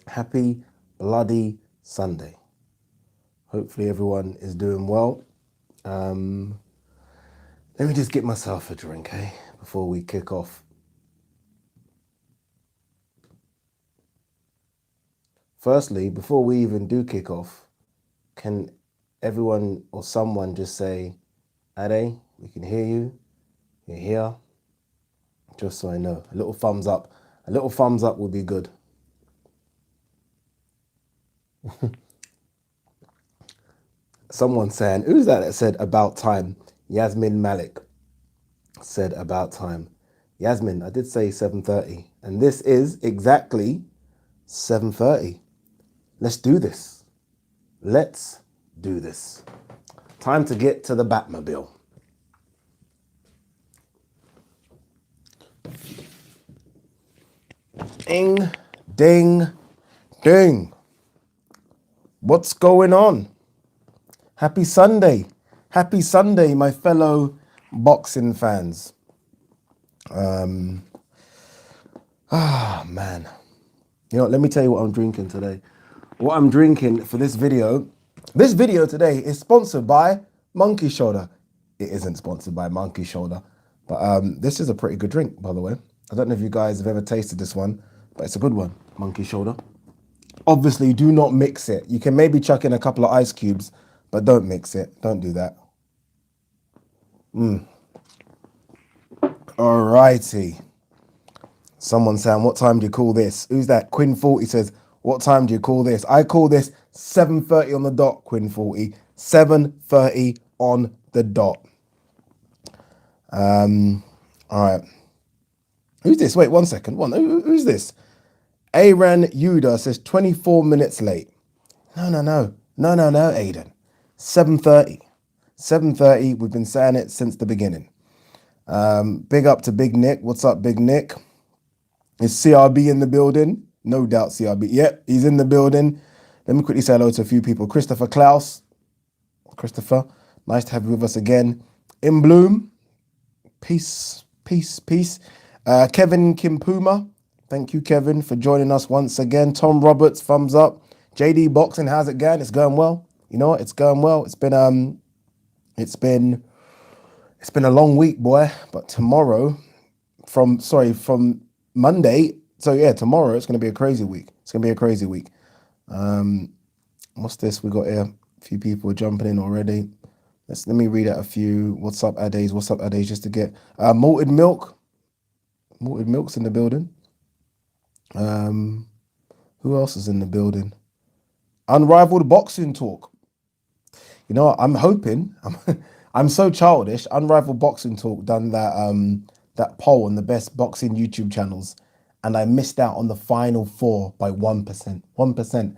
Happy bloody Sunday. Hopefully everyone is doing well. Let me just get myself a drink, before we kick off. Firstly, before we even do kick off, can everyone or someone just say, Haye, we can hear you, you're here, just so I know. A little thumbs up. A little thumbs up would be good. Someone saying, who's that said about time? Yasmin Malik said about time. Yasmin, I did say 7:30, and this is exactly 7:30. Let's do this. Let's do this. Time to get to the Batmobile. Ding, ding, ding. What's going on? Happy Sunday. Happy Sunday, my fellow boxing fans. Man. You know, let me tell you what I'm drinking today. What I'm drinking for this video. This video today is sponsored by Monkey Shoulder. It isn't sponsored by Monkey Shoulder, but this is a pretty good drink, by the way. I don't know if you guys have ever tasted this one, but it's a good one, Monkey Shoulder. Obviously, do not mix it. You can maybe chuck in a couple of ice cubes, but don't mix it. Don't do that. Alrighty. Someone saying, what time do you call this? Who's that? Quinn 40 says, what time do you call this? I call this 7:30 on the dot, Quinn 40. 7:30 on the dot. All right. Who's this? Wait, 1 second. Who's this? Aaron Yuda says 24 minutes late. No, Aiden. 7:30. 7:30. We've been saying it since the beginning. Big up to Big Nick. What's up, Big Nick? Is CRB in the building? No doubt CRB. Yep, he's in the building. Let me quickly say hello to a few people. Christopher Klaus. Christopher, nice to have you with us again. In Bloom. Peace. Kevin Kimpuma. Thank you, Kevin, for joining us once again. Tom Roberts, thumbs up. JD Boxing, how's it going? It's going well. You know what? It's going well. It's been a long week, boy. But tomorrow, from Monday. So yeah, tomorrow it's going to be a crazy week. What's this? We got here a few people jumping in already. Let me read out a few. What's up, Ades? Just to get Malted Milk. Malted Milk's in the building. Who else is in the building? Unrivaled Boxing Talk. You know what? I'm hoping. I'm so childish. Unrivaled Boxing Talk done that poll on the best boxing YouTube channels, and I missed out on the final 4 by 1%. 1%.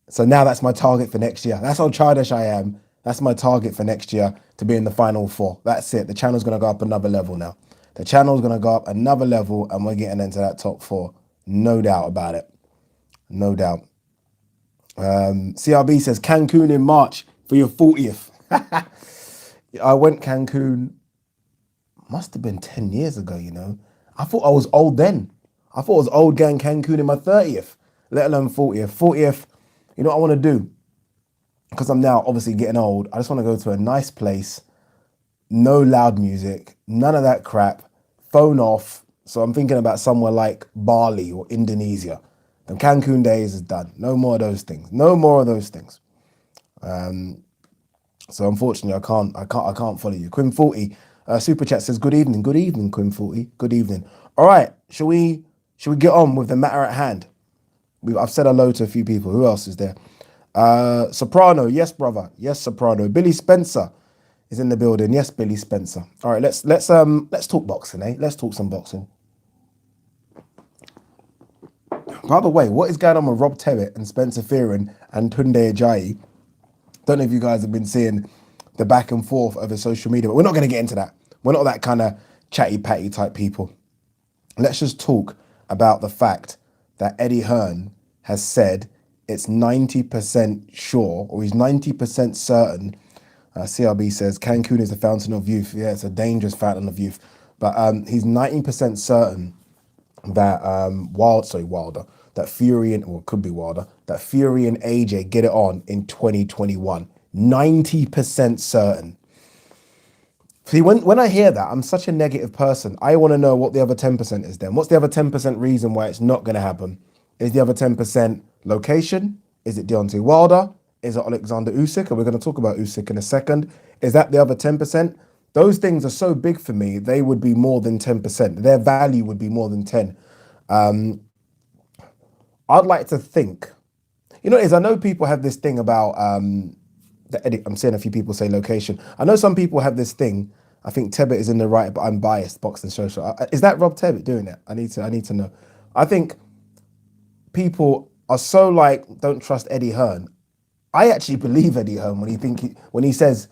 So now that's my target for next year. That's how childish I am. That's my target for next year, to be in the final 4. That's it. The channel's going to go up another level now. The channel's going to go up another level, and we're getting into that top 4. No doubt about it. No doubt. CRB says Cancun in March for your 40th. I went Cancun, must have been 10 years ago, you know. I thought I was old then. I thought I was old going Cancun in my 30th, let alone 40th. 40th, you know what I want to do? Because I'm now obviously getting old, I just want to go to a nice place, no loud music, none of that crap, phone off. So I'm thinking about somewhere like Bali or Indonesia. The Cancun days is done. No more of those things. So unfortunately, I can't follow you. Quinn 40 super chat says good evening. Good evening, Quinn 40. Good evening. All right, shall we get on with the matter at hand? I've said hello to a few people. Who else is there? Soprano, yes, brother. Yes, Soprano. Billy Spencer is in the building. Yes, Billy Spencer. All right, let's talk boxing, Let's talk some boxing. By the way, what is going on with Rob Tewitt and Spencer Fearon and Tunde Ajayi? Don't know if you guys have been seeing the back and forth over social media, but we're not going to get into that. We're not that kind of chatty-patty type people. Let's just talk about the fact that Eddie Hearn has said it's 90% sure, or he's 90% certain. CRB says Cancun is a fountain of youth. Yeah, it's a dangerous fountain of youth. But he's 90% certain that Wilder, that Fury and, or it could be Wilder, that Fury and AJ get it on in 2021. 90% certain. See, when I hear that, I'm such a negative person. I want to know what the other 10% is then. What's the other 10% reason why it's not going to happen? Is the other 10% location? Is it Deontay Wilder? Is it Alexander Usyk? And we're going to talk about Usyk in a second. Is that the other 10%? Those things are so big for me, they would be more than 10%. Their value would be more than 10. I'd like to think, you know, I know people have this thing about the edit. I'm seeing a few people say location. I know some people have this thing. I think Tebbit is in the right, but I'm biased. Boxing social. Is that Rob Tebbit doing it? I need to know. I think people are so like, don't trust Eddie Hearn. I actually believe Eddie Hearn when he says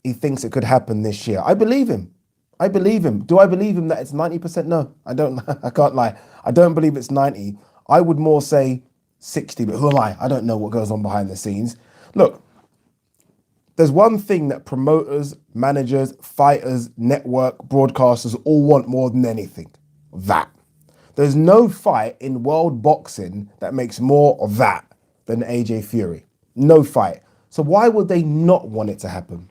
he thinks it could happen this year. I believe him. I believe him. Do I believe him that it's 90%? No, I don't. I can't lie. I don't believe it's 90. I would more say 60, but who am I? I don't know what goes on behind the scenes. Look, there's one thing that promoters, managers, fighters, network, broadcasters all want more than anything. That. There's no fight in world boxing that makes more of that than AJ Fury. No fight. So why would they not want it to happen?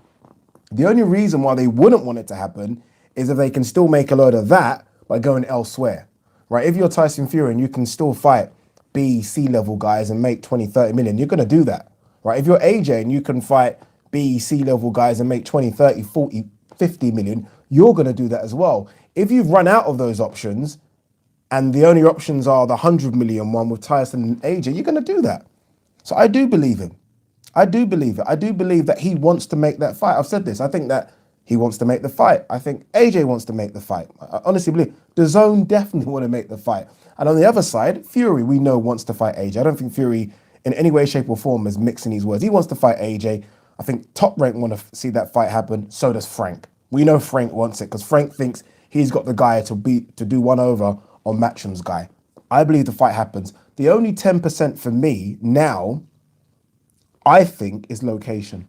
The only reason why they wouldn't want it to happen is if they can still make a load of that by going elsewhere, right? If you're Tyson Fury and you can still fight B, C level guys and make 20, 30 million, you're going to do that, right? If you're AJ and you can fight B, C level guys and make 20, 30, 40, 50 million, you're going to do that as well. If you've run out of those options and the only options are the 100 million one with Tyson and AJ, you're going to do that. So I do believe him. I do believe it. I do believe that he wants to make that fight. I've said this. I think that he wants to make the fight. I think AJ wants to make the fight. I honestly believe the Zone definitely want to make the fight. And on the other side, Fury, we know, wants to fight AJ. I don't think Fury in any way, shape or form is mixing his words. He wants to fight AJ. I think Top Rank want to see that fight happen. So does Frank. We know Frank wants it because Frank thinks he's got the guy to do one over on Matchroom's guy. I believe the fight happens. The only 10% for me now, I think, is location.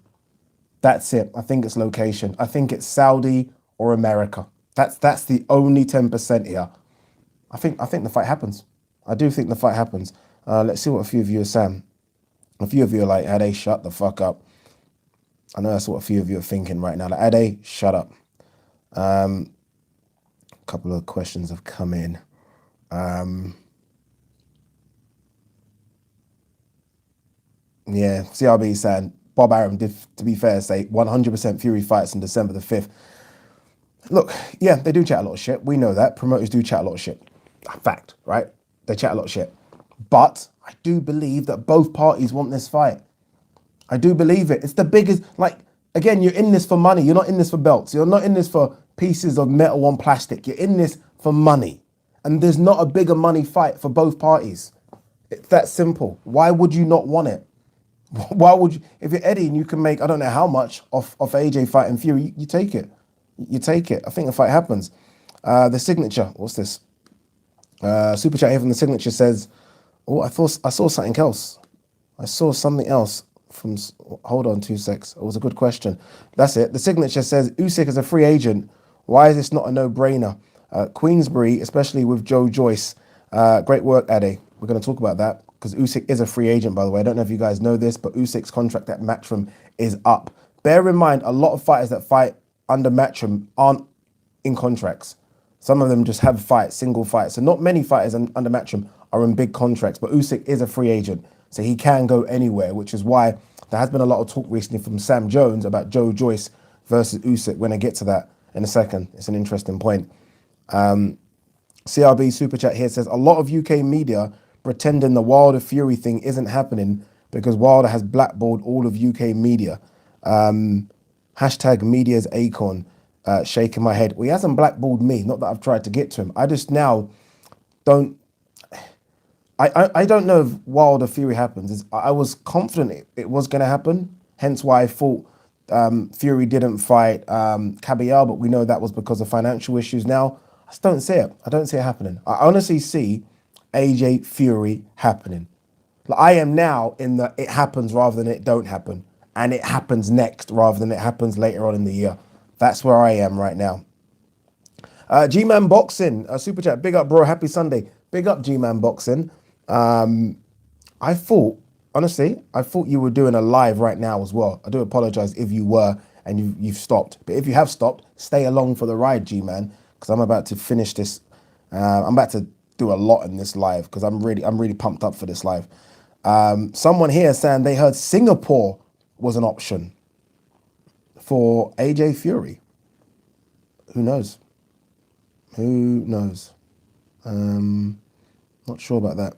That's it. I think it's location. I think it's Saudi or America. That's the only 10% here. I think the fight happens. I do think the fight happens. Let's see what a few of you are saying. A few of you are like, Haye, shut the fuck up. I know that's what a few of you are thinking right now. Like, Haye, shut up. A couple of questions have come in. Yeah, CRB saying, Bob Arum did, to be fair, say 100% Fury fights on December the 5th. Look, yeah, they do chat a lot of shit. We know that. Promoters do chat a lot of shit. Fact, right? They chat a lot of shit. But I do believe that both parties want this fight. I do believe it. It's the biggest, like, again, you're in this for money. You're not in this for belts. You're not in this for pieces of metal on plastic. You're in this for money. And there's not a bigger money fight for both parties. It's that simple. Why would you not want it? Why would you, if you're Eddie and you can make, I don't know how much off AJ fighting Fury, you take it. You take it. I think the fight happens. The signature, what's this? Super chat here from the signature says, oh, I saw something else. I saw something else from, hold on 2 secs. It was a good question. That's it. The signature says, Usyk is a free agent. Why is this not a no-brainer? Queensbury, especially with Joe Joyce. Great work, Ade. We're going to talk about that because Usyk is a free agent, by the way. I don't know if you guys know this, but Usyk's contract at Matchroom is up. Bear in mind, a lot of fighters that fight under Matchroom aren't in contracts. Some of them just have fights, single fights. So not many fighters under Matchroom are in big contracts, but Usyk is a free agent. So he can go anywhere, which is why there has been a lot of talk recently from Sam Jones about Joe Joyce versus Usyk. When I get to that in a second, it's an interesting point. CRB Super Chat here says, a lot of UK media pretending the Wilder Fury thing isn't happening because Wilder has blackballed all of UK media. Hashtag media's acorn, shaking my head. Well, he hasn't blackballed me, not that I've tried to get to him. I just now don't, I don't know if Wilder Fury happens. I was confident it was going to happen, hence why I thought Fury didn't fight Pacquiao, but we know that was because of financial issues. Now, I just don't see it. I don't see it happening. I honestly see AJ Fury happening. Like, I am now in the it happens rather than it don't happen. And it happens next rather than it happens later on in the year. That's where I am right now. G-Man Boxing, Super Chat, big up bro, happy Sunday. Big up G-Man Boxing. I thought, honestly, I thought you were doing a live right now as well. I do apologize if you were and you've stopped. But if you have stopped, stay along for the ride, G-man, because I'm about to finish this. I'm about to do a lot in this live because I'm really pumped up for this live. Someone here saying they heard Singapore was an option for AJ Fury. Who knows? Who knows? Not sure about that.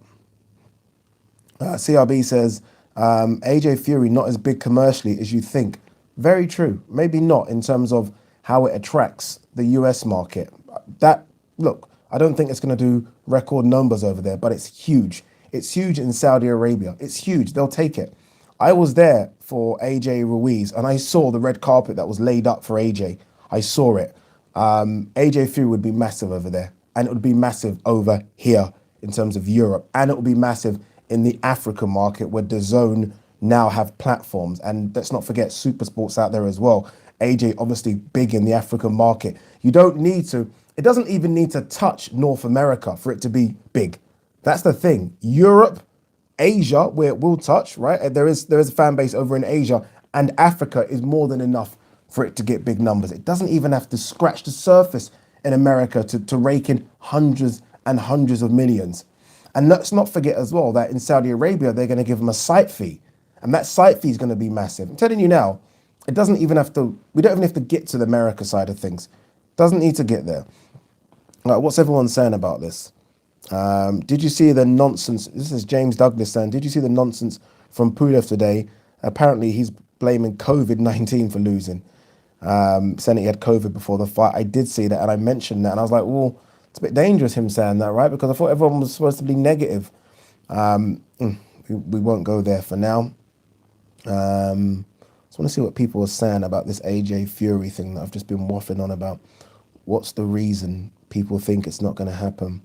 CRB says, AJ Fury not as big commercially as you think. Very true. Maybe not in terms of how it attracts the US market. Look, I don't think it's going to do record numbers over there, but it's huge. It's huge in Saudi Arabia. It's huge. They'll take it. I was there for AJ Ruiz and I saw the red carpet that was laid up for AJ. I saw it. AJ Fury would be massive over there, and it would be massive over here in terms of Europe, and it would be massive in the African market where DAZN now have platforms. And let's not forget Super Sports out there as well. AJ obviously big in the African market. You don't need to, it doesn't even need to touch North America for it to be big. That's the thing. Europe, Asia, where it will touch, right? There is a fan base over in Asia, and Africa is more than enough for it to get big numbers. It doesn't even have to scratch the surface in America to rake in hundreds and hundreds of millions. And let's not forget as well that in Saudi Arabia, they're going to give them a site fee. And that site fee is going to be massive. I'm telling you now, it doesn't even have to, we don't even have to get to the America side of things. Doesn't need to get there. What's everyone saying about this? Did you see the nonsense? This is James Douglas saying, did you see the nonsense from Pulev today? Apparently he's blaming COVID-19 for losing. Saying he had COVID before the fight. I did see that and I mentioned that and I was like, well, it's a bit dangerous him saying that, right? Because I thought everyone was supposed to be negative. We won't go there for now. Just want to see what people are saying about this AJ Fury thing that I've just been waffling on about. What's the reason people think it's not going to happen?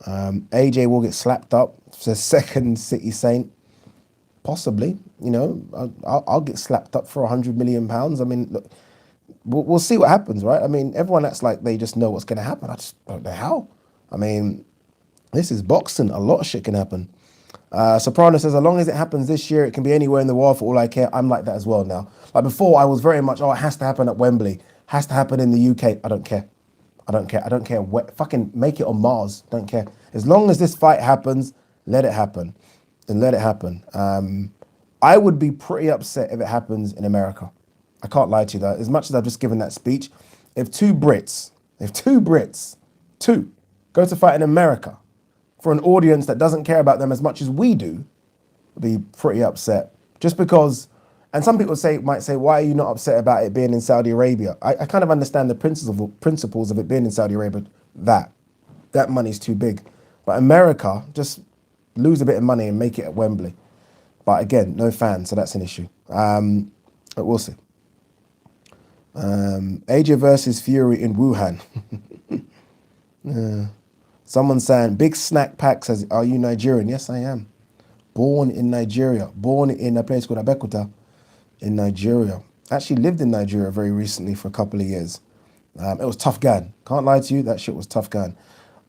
AJ will get slapped up. It's a second City Saint. Possibly, you know, I'll get slapped up for £100 million. I mean, look, we'll see what happens, right? I mean, everyone acts like they just know what's going to happen. I just don't know how. I mean, this is boxing. A lot of shit can happen. Soprano says, as long as it happens this year, it can be anywhere in the world for all I care. I'm like that as well now. Like before, I was very much, it has to happen at Wembley. Has to happen in the UK. I don't care. I don't care. I don't care. Fucking make it on Mars. Don't care. As long as this fight happens, let it happen. And let it happen. I would be pretty upset if it happens in America. I can't lie to you though. As much as I've just given that speech, if two Brits, go to fight in America for an audience that doesn't care about them as much as we do, I'd be pretty upset. Just because, and some people might say, why are you not upset about it being in Saudi Arabia? I kind of understand the principles of it being in Saudi Arabia. That money's too big. But America, just lose a bit of money and make it at Wembley. But again, no fans, so that's an issue. But we'll see. AJ versus Fury in Wuhan. Someone saying, Big Snack Pack says, are you Nigerian? Yes, I am. Born in Nigeria. Born in a place called Abeokuta in Nigeria. Actually lived in Nigeria very recently for a couple of years. It was tough going. Can't lie to you, that shit was tough going.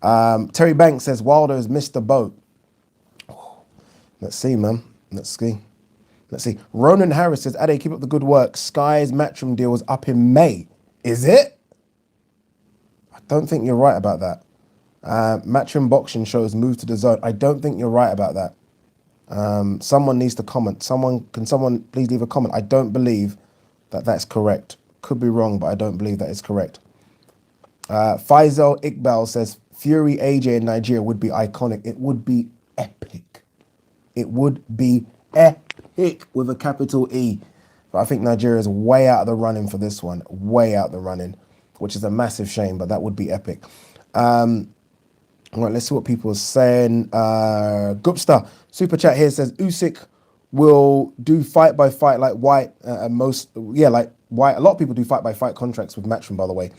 Terry Banks says, Wilder's missed the boat. Let's see, man. Let's see. Ronan Harris says, Ade, keep up the good work. Sky's Matchroom deal was up in May. Is it? I don't think you're right about that. Matchroom boxing shows moved to DAZN. I don't think you're right about that. Someone needs to comment. Can someone please leave a comment? I don't believe that that's correct. Could be wrong, but I don't believe that is correct. Faisal Iqbal says, Fury AJ in Nigeria would be iconic. It would be epic. It would be epic with a capital E. But I think Nigeria is way out of the running for this one. Way out the running, which is a massive shame, but that would be epic. All right, let's see what people are saying. Gupsta, Super Chat here says, Usyk will do fight by fight like White. Like White. A lot of people do fight by fight contracts with Matchroom, by the way.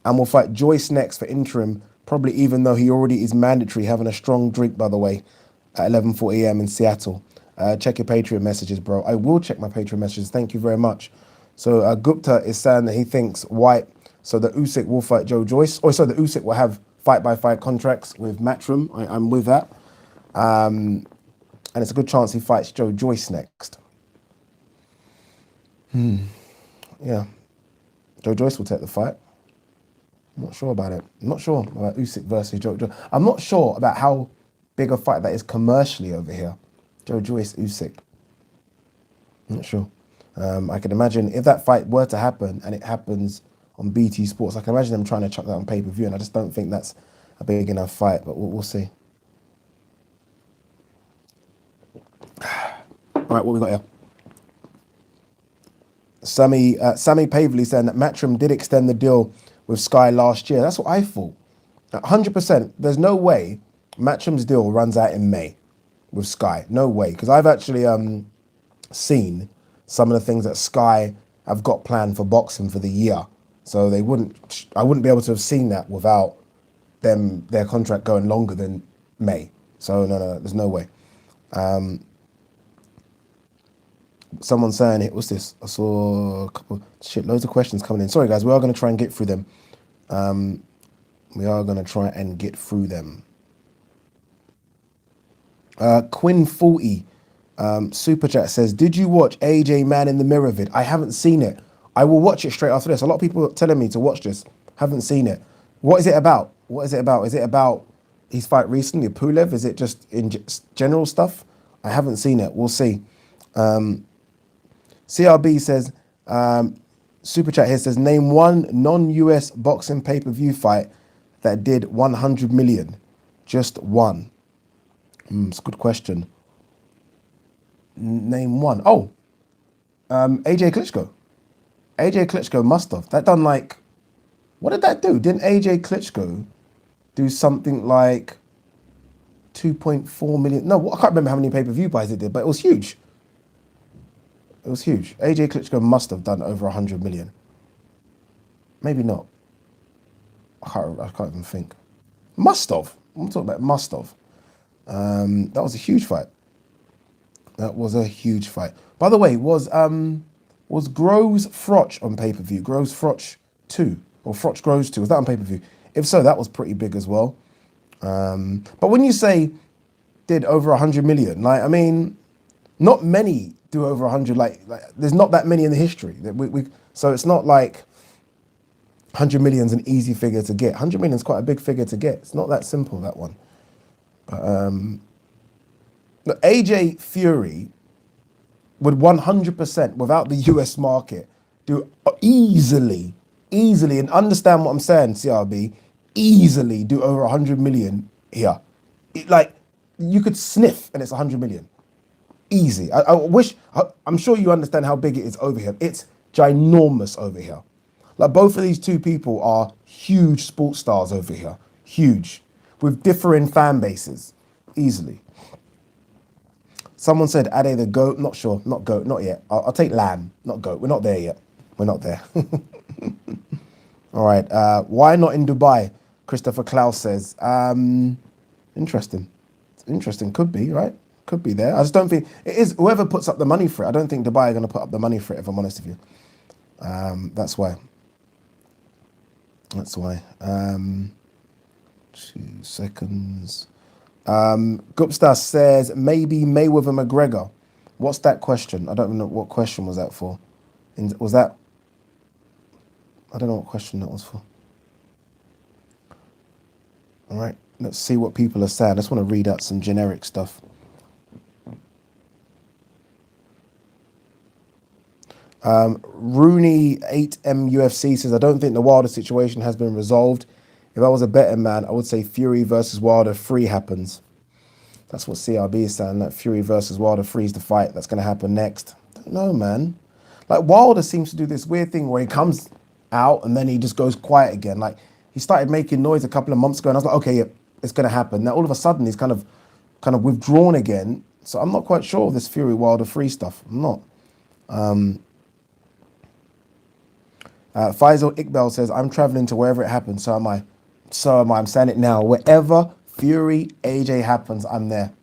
And will fight Joyce next for interim, probably even though he already is mandatory, having a strong drink, by the way, at 11:40 a.m. in Seattle. Check your Patreon messages, bro. I will check my Patreon messages. Thank you very much. So Gupta is saying that he thinks White, so that Usyk will fight Joe Joyce. Or so that Usyk will have fight-by-fight contracts with Matchroom. I'm with that. And it's a good chance he fights Joe Joyce next. Yeah, Joe Joyce will take the fight. I'm not sure about it. I'm not sure about Usyk versus Joe Joyce. I'm not sure about how big a fight that is commercially over here. Joe Joyce, Usyk. I'm not sure. I can imagine if that fight were to happen and it happens on BT Sports, I can imagine them trying to chuck that on pay-per-view, and I just don't think that's a big enough fight, but we'll see. All right, what we got here? Sammy Pavley saying that Matchroom did extend the deal with Sky last year. That's what I thought. 100%. There's no way Matchroom's deal runs out in May with Sky. No way. Because I've actually seen some of the things that Sky have got planned for boxing for the year. So I wouldn't be able to have seen that without their contract going longer than May. So no, there's no way. Someone saying it was this. I saw a couple, loads of questions coming in. Sorry guys, we are going to try and get through them. Quinn 40 super chat says, did you watch AJ Man in the Mirror vid? I haven't seen it. I will watch it straight after this. A lot of people are telling me to watch this. Haven't seen it. What is it about? Is it about his fight recently, Pulev? Is it just in general stuff? I haven't seen it. We'll see. CRB says, super chat here says, name one non-US boxing pay-per-view fight that did 100 million. Just one. It's a good question. Name one. Oh, AJ Klitschko. AJ Klitschko must have. That done like, what did that do? Didn't AJ Klitschko do something like 2.4 million? No, I can't remember how many pay-per-view buys it did, but it was huge. It was huge. AJ Klitschko must have done over 100 million. Maybe not. I can't even think. Must have. I'm talking about must have. That was a huge fight. That was a huge fight. By the way, was Groves Froch on pay-per-view? Groves Froch 2 or Froch Groves 2? Was that on pay-per-view? If so, that was pretty big as well. But when you say did over 100 million, like, I mean, not many do over 100. Like there's not that many in the history. So it's not like 100 million is an easy figure to get. 100 million is quite a big figure to get. It's not that simple, that one. But AJ Fury would 100% without the US market do easily, and understand what I'm saying, CRB, easily do over 100 million here. Like you could sniff and it's 100 million. Easy. I'm sure you understand how big it is over here. It's ginormous over here. Like both of these two people are huge sports stars over here. Huge. With differing fan bases. Easily. Someone said, Ade the GOAT. Not sure. Not GOAT. Not yet. I'll take Lamb. Not GOAT. We're not there yet. We're not there. All right. Why not in Dubai? Christopher Klaus says. Interesting. Interesting. Could be, right? Could be there. I just don't think it is. Whoever puts up the money for it, I don't think Dubai are going to put up the money for it, if I'm honest with you. That's why. That's why. 2 seconds. Gupta says maybe Mayweather McGregor. What's that question? I don't know what question was that for. Was that? I don't know what question that was for. All right. Let's see what people are saying. I just want to read out some generic stuff. Rooney 8M UFC says, I don't think the Wilder situation has been resolved. If I was a betting man, I would say Fury versus Wilder 3 happens. That's what CRB is saying, that Fury versus Wilder 3 is the fight that's going to happen next. I don't know, man. Like Wilder seems to do this weird thing where he comes out and then he just goes quiet again. Like he started making noise a couple of months ago and I was like, okay, yeah, it's going to happen. Now all of a sudden he's kind of withdrawn again. So I'm not quite sure of this Fury Wilder 3 stuff. I'm not. Faisal Iqbal says, I'm traveling to wherever it happens, so am I. I'm saying it now. Wherever Fury AJ happens, I'm there.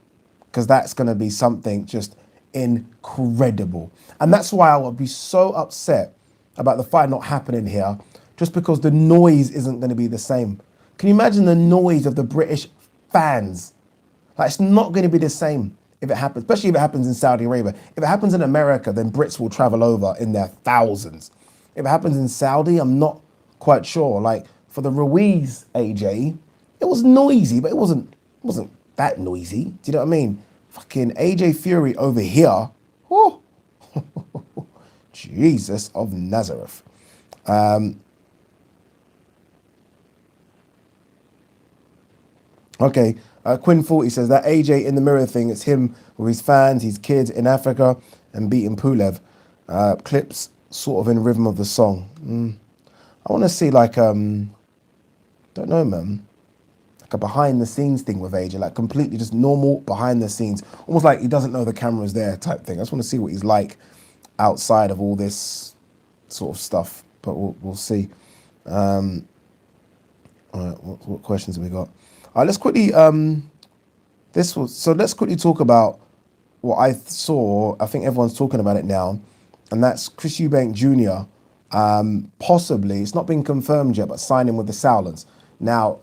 Because that's going to be something just incredible. And that's why I would be so upset about the fight not happening here, just because the noise isn't going to be the same. Can you imagine the noise of the British fans? Like, it's not going to be the same if it happens, especially if it happens in Saudi Arabia. If it happens in America, then Brits will travel over in their thousands. If it happens in Saudi, I'm not quite sure. Like, for the Ruiz AJ, it was noisy, but it wasn't that noisy. Do you know what I mean? Fucking AJ Fury over here. Oh, Jesus of Nazareth. Okay, Quinn 40 says that AJ in the mirror thing, it's him with his fans, his kids in Africa, and beating Pulev. Clips sort of in rhythm of the song. I want to see like, don't know, man, like a behind the scenes thing with AJ, like completely just normal behind the scenes, almost like he doesn't know the camera's there type thing. I just want to see what he's like outside of all this sort of stuff, but we'll see. All right, what questions have we got? All right, let's quickly let's quickly talk about what I saw. I think everyone's talking about it now, and that's Chris Eubank Jr. Possibly, it's not been confirmed yet, but signing with the Sauerlands. Now,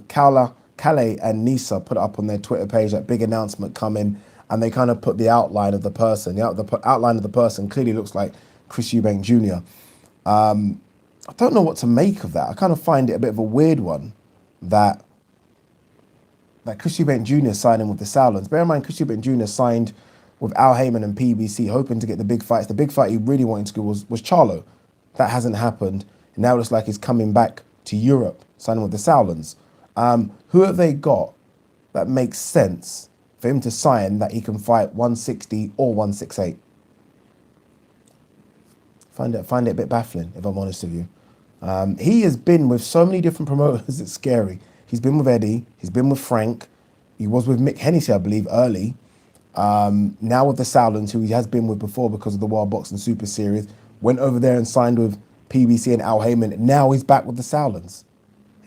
Calais and Nisa put it up on their Twitter page, that big announcement coming, and they kind of put the outline of the person. The outline of the person clearly looks like Chris Eubank Jr. I don't know what to make of that. I kind of find it a bit of a weird one that Chris Eubank Jr. signing with the Sauerlands. Bear in mind, Chris Eubank Jr. signed with Al Heyman and PBC, hoping to get the big fights. The big fight he really wanted to go was Charlo. That hasn't happened. And now it looks like he's coming back to Europe, signing with the Sauerlands. Who have they got that makes sense for him to sign that he can fight 160 or 168? Find it a bit baffling, if I'm honest with you. He has been with so many different promoters, it's scary. He's been with Eddie, he's been with Frank, he was with Mick Hennessy, I believe, early. Now with the Sauerlands, who he has been with before because of the World Boxing Super Series, went over there and signed with PBC and Al Heyman. Now he's back with the Sauerlands.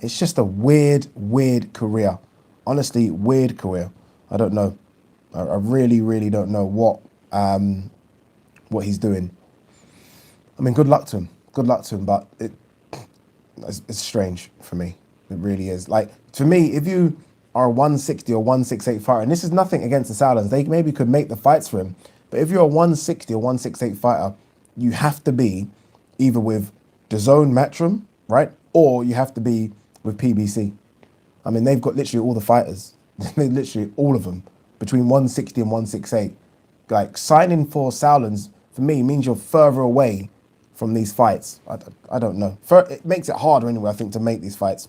It's just a weird career. Honestly, weird career. I don't know. I really don't know what he's doing. I mean, good luck to him. Good luck to him, but it's strange for me. It really is. Like, to me, if you are a 160 or 168 fighter, and this is nothing against the Sauerlands, they maybe could make the fights for him, but if you're a 160 or 168 fighter, you have to be either with DAZN Matchroom, right? Or you have to be with PBC. I mean, they've got literally all the fighters. Literally all of them, between 160 and 168. Like, signing for Sauerlands, for me, means you're further away from these fights. I don't know. It makes it harder anyway, I think, to make these fights.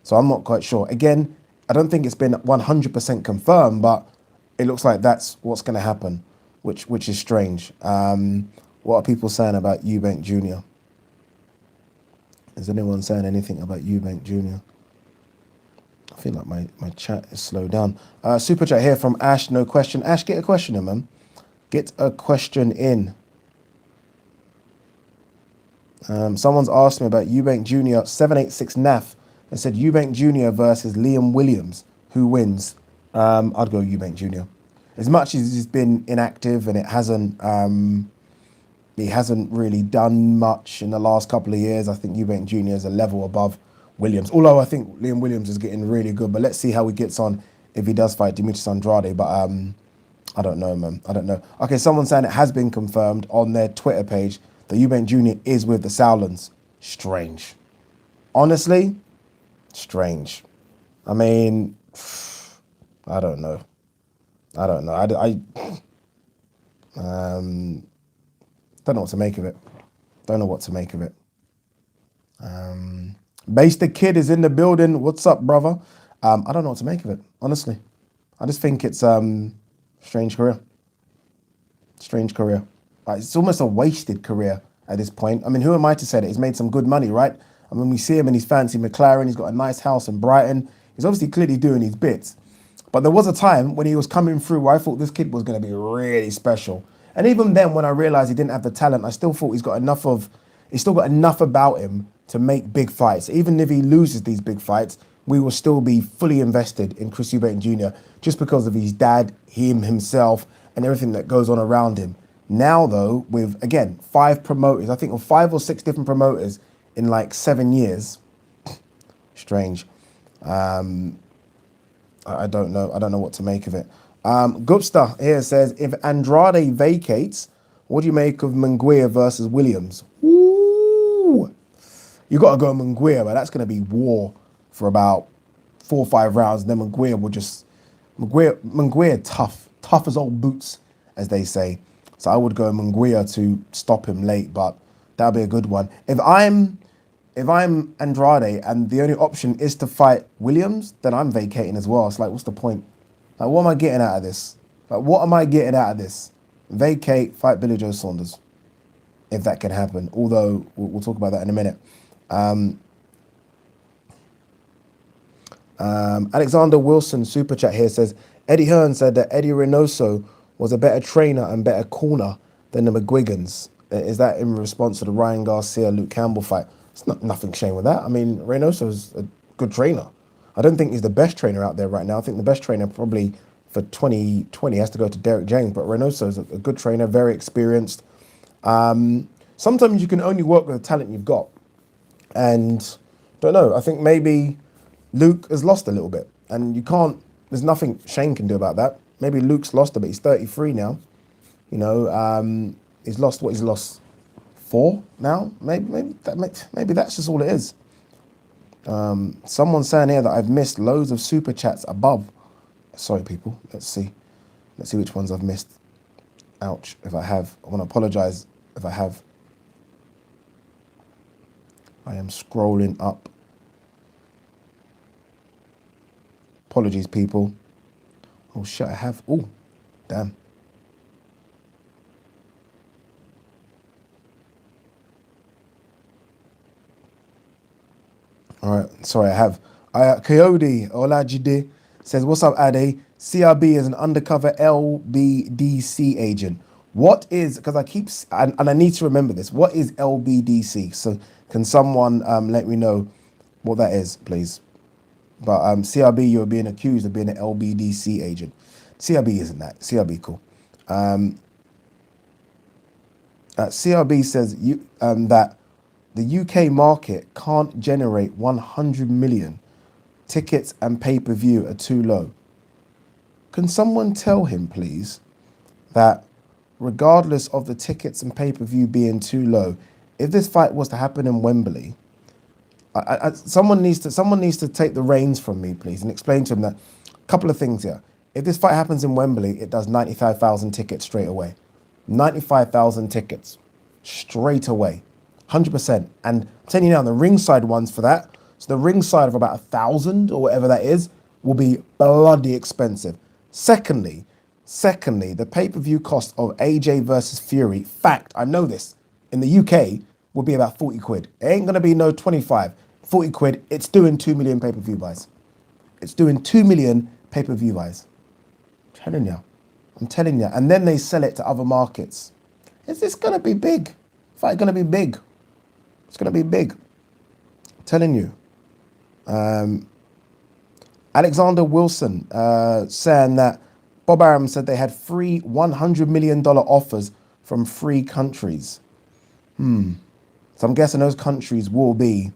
So I'm not quite sure. Again, I don't think it's been 100% confirmed, but it looks like that's what's going to happen, which is strange. What are people saying about Eubank Jr.? Is anyone saying anything about Eubank Jr.? I feel like my chat is slowed down. Super chat here from Ash, no question. Ash, get a question in, man. Get a question in. Someone's asked me about Eubank Jr. 786 NAF and said Eubank Jr. versus Liam Williams. Who wins? I'd go Eubank Jr. As much as he's been inactive and he hasn't really done much in the last couple of years, I think Eubank Jr. is a level above Williams. Although I think Liam Williams is getting really good, but let's see how he gets on if he does fight Demetrius Andrade. But I don't know, man. I don't know. Okay, someone's saying it has been confirmed on their Twitter page that Eubank Jr. is with the Sauerlands. Strange. Honestly, strange. I mean, I don't know. I don't know what to make of it. Don't know what to make of it. Base the Kid is in the building. What's up, brother? I don't know what to make of it, honestly. I just think it's strange career. Strange career. It's almost a wasted career at this point. I mean, who am I to say that? He's made some good money, right? I mean, we see him in his fancy McLaren. He's got a nice house in Brighton. He's obviously clearly doing his bits. But there was a time when he was coming through where I thought this kid was going to be really special. And even then, when I realized he didn't have the talent, I still thought he's still got enough about him to make big fights. Even if he loses these big fights, we will still be fully invested in Chris Eubank Jr. just because of his dad, himself, and everything that goes on around him. Now, though, with, again, 5 promoters, I think, or 5 or 6 different promoters in like 7 years, strange. I don't know. I don't know what to make of it. Gupsta here says, if Andrade vacates, what do you make of Munguia versus Williams? Ooh, you got to go Munguia, but that's going to be war for about 4 or 5 rounds. And then Munguia tough as old boots, as they say. So I would go Munguia to stop him late, but that'll be a good one. If I'm Andrade and the only option is to fight Williams, then I'm vacating as well. It's like, what's the point? Like, what am I getting out of this? Like, what am I getting out of this? Vacate, fight Billy Joe Saunders, if that can happen. Although, we'll talk about that in a minute. Alexander Wilson, super chat here, says, Eddie Hearn said that Eddie Reynoso was a better trainer and better corner than the McGuigans. Is that in response to the Ryan Garcia, Luke Campbell fight? It's nothing shame with that. I mean, Reynoso's a good trainer. I don't think he's the best trainer out there right now. I think the best trainer probably for 2020 has to go to Derek James, but Reynoso's a good trainer, very experienced. Sometimes you can only work with the talent you've got. And don't know, I think maybe Luke has lost a little bit. And you can't, there's nothing Shane can do about that. Maybe Luke's lost a bit. He's 33 now. You know, he's lost what he's lost. 4 now, maybe that's just all it is. Someone's saying here that I've missed loads of super chats above. Sorry, people. Let's see which ones I've missed. Ouch! If I have, I want to apologize if I have. I am scrolling up. Apologies, people. Oh shit! I have. Oh, damn. All right, sorry, I have. Coyote Olajide says, what's up, Ade? CRB is an undercover LBDC agent. What is, because I keep, and I need to remember this, what is LBDC? So can someone let me know what that is, please? But CRB, you're being accused of being an LBDC agent. CRB isn't that. CRB, cool. CRB says that the UK market can't generate 100 million. Tickets and pay-per-view are too low. Can someone tell him, please, that regardless of the tickets and pay-per-view being too low, if this fight was to happen in Wembley, someone needs to take the reins from me, please, and explain to him that a couple of things here. If this fight happens in Wembley, it does 95,000 tickets straight away. 95,000 tickets straight away. 100%. And I'm telling you now, the ringside ones for that, so the ringside of about 1,000 or whatever that is, will be bloody expensive. Secondly, the pay-per-view cost of AJ versus Fury, fact, I know this, in the UK, will be about 40 quid. It ain't going to be no 25. 40 quid, it's doing 2 million pay-per-view buys. It's doing 2 million pay-per-view buys. I'm telling you. And then they sell it to other markets. Is this going to be big? Fight going to be big. It's going to be big. I'm telling you. Alexander Wilson saying that Bob Arum said they had 3 $100 million offers from 3 countries. So I'm guessing those countries will be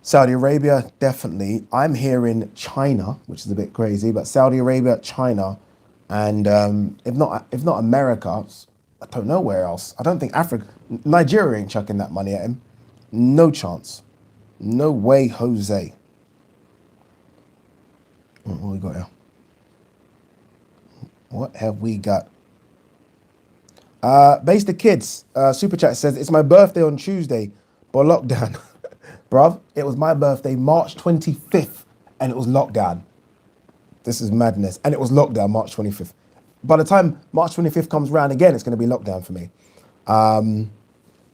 Saudi Arabia, definitely. I'm hearing China, which is a bit crazy, but Saudi Arabia, China, and if not America, I don't know where else. I don't think Africa, Nigeria ain't chucking that money at him. No chance. No way, Jose. What we got here? What have we got? Base the Kids, Super Chat says, it's my birthday on Tuesday, but lockdown. Bruv, it was my birthday March 25th, and it was lockdown. This is madness. And it was lockdown March 25th. By the time March 25th comes round again, it's going to be lockdown for me.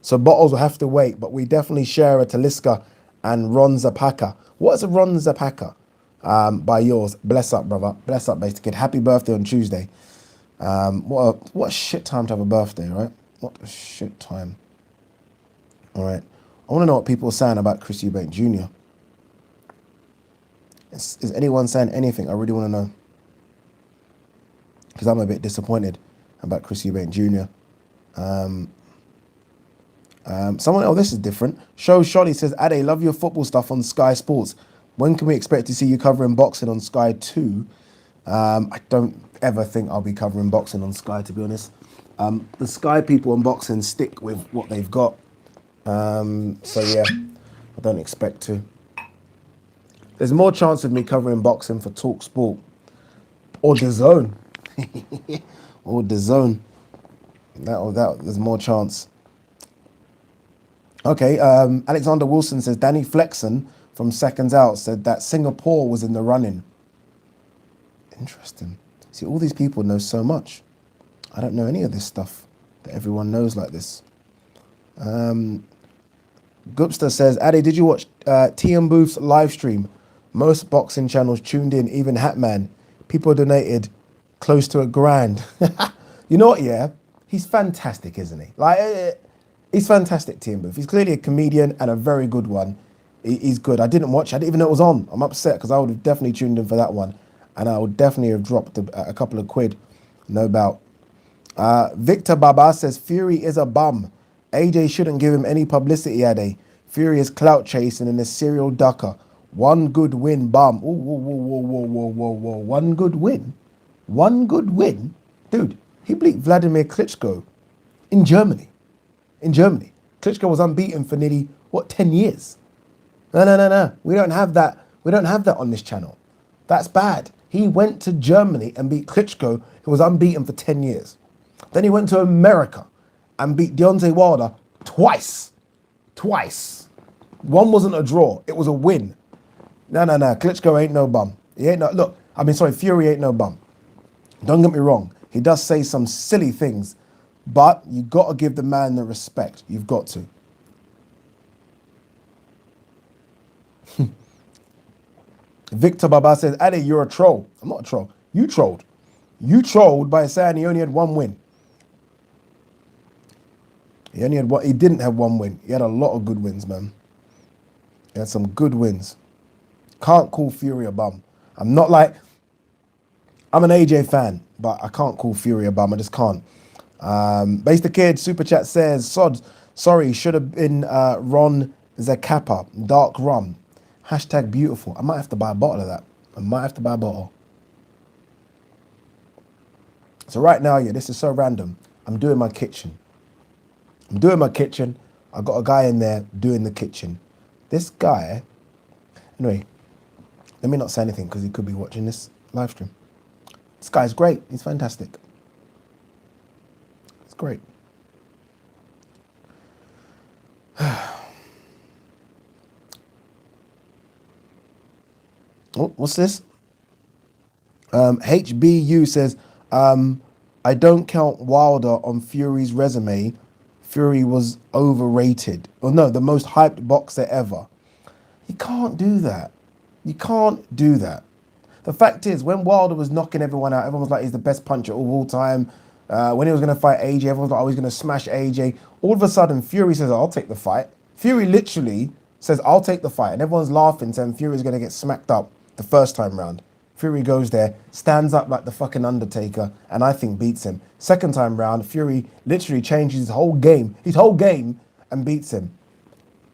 So bottles will have to wait, but we definitely share a Taliska and Ron Zapaka. What is a Ron Zapaka? By yours. Bless up, brother. Bless up, Base the Kid. Happy birthday on Tuesday. What a shit time to have a birthday, right? What a shit time. All right. I want to know what people are saying about Chris Eubank Jr. Is anyone saying anything? I really want to know. Because I'm a bit disappointed about Chris Eubank Jr. Someone else, this is different. Show Sholly says, Ade, love your football stuff on Sky Sports. When can we expect to see you covering boxing on Sky 2? I don't ever think I'll be covering boxing on Sky, to be honest. The Sky people on boxing stick with what they've got. So yeah, I don't expect to. There's more chance of me covering boxing for Talk Sport or the Zone. Or the Zone. That there's more chance. Okay, Alexander Wilson says Danny Flexen from Seconds Out said that Singapore was in the running. Interesting. See, all these people know so much. I don't know any of this stuff that everyone knows like this. Gupsta says, Ade, did you watch TM Booth's live stream? Most boxing channels tuned in, even Hatman. People donated close to $1,000. You know what, yeah? He's fantastic, isn't he? Like, he's fantastic, TM Booth. He's clearly a comedian and a very good one. He's good. I didn't watch. I didn't even know it was on. I'm upset because I would have definitely tuned in for that one. And I would definitely have dropped a couple of quid. No doubt. Victor Baba says, Fury is a bum. AJ shouldn't give him any publicity, Ade. Fury is clout chasing and a serial ducker. One good win, bum. Ooh, whoa, whoa, whoa, whoa, whoa, whoa, whoa. One good win? One good win? Dude, he beat Vladimir Klitschko in Germany. In Germany. Klitschko was unbeaten for nearly, 10 years? No. We don't have that. We don't have that on this channel. That's bad. He went to Germany and beat Klitschko, who was unbeaten for 10 years. Then he went to America and beat Deontay Wilder twice. Twice. One wasn't a draw. It was a win. No. Klitschko ain't no bum. He ain't no, look, Fury ain't no bum. Don't get me wrong. He does say some silly things, but you got to give the man the respect. You've got to. Victor Baba says, Ade, you're a troll. I'm not a troll. You trolled. You trolled by saying he only had one win. He only had one. He didn't have one win. He had a lot of good wins, man. He had some good wins. Can't call Fury a bum. I'm not like, I'm an AJ fan, but I can't call Fury a bum. I just can't. Base the Kid, Super Chat says, Sod, sorry, should have been Ron Zacapa, dark rum. Hashtag beautiful. I might have to buy a bottle of that. I might have to buy a bottle. So right now, yeah, this is so random. I'm doing my kitchen. I got a guy in there doing the kitchen. This guy, anyway, let me not say anything because he could be watching this live stream. This guy's great. He's fantastic. It's great. Oh, what's this? HBU says, I don't count Wilder on Fury's resume. Fury was overrated. Well, no, the most hyped boxer ever. You can't do that. You can't do that. The fact is, when Wilder was knocking everyone out, everyone was like, he's the best puncher of all time. When he was going to fight AJ, everyone was like, oh, he's going to smash AJ. All of a sudden, Fury says, I'll take the fight. Fury literally says, I'll take the fight. And everyone's laughing, saying Fury's going to get smacked up the first time round. Fury goes there, stands up like the fucking Undertaker, and I think beats him. Second time round, Fury literally changes his whole game, and beats him.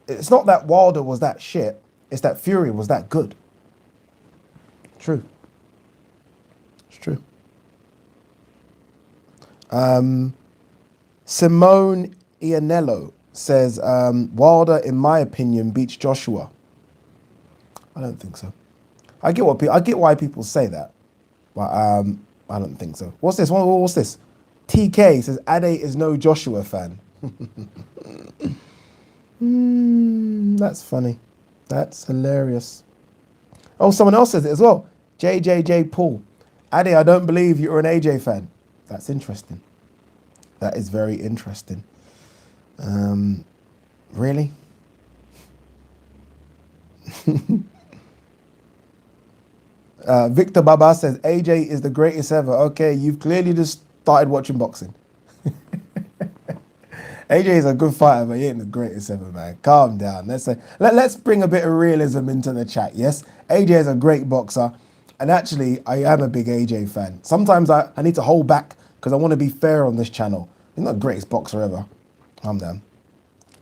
It's not that Wilder was that shit, it's that Fury was that good. True. It's true. Simone Ianello says, Wilder, in my opinion, beats Joshua. I don't think so. I get why people say that, but I don't think so. What's this? What's this? TK says, Ade is no Joshua fan. That's funny. That's hilarious. Oh, someone else says it as well. JJJ Paul. Ade, I don't believe you're an AJ fan. That's interesting. That is very interesting. Really? Victor Baba says, AJ is the greatest ever. Okay, you've clearly just started watching boxing. AJ is a good fighter, but he ain't the greatest ever, man. Calm down. Let's bring a bit of realism into the chat, yes? AJ is a great boxer, and actually, I am a big AJ fan. Sometimes I need to hold back because I want to be fair on this channel. He's not the greatest boxer ever. Calm down.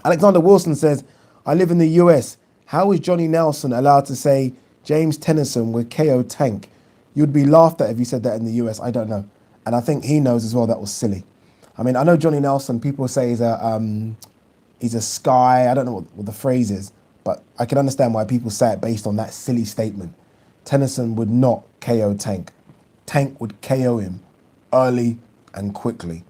Alexander Wilson says, I live in the US. How is Johnny Nelson allowed to say James Tennyson would KO Tank. You'd be laughed at if you said that in the US. I don't know. And I think he knows as well that was silly. I mean, I know Johnny Nelson, people say he's a sky. I don't know what the phrase is, but I can understand why people say it based on that silly statement. Tennyson would not KO Tank. Tank would KO him early and quickly.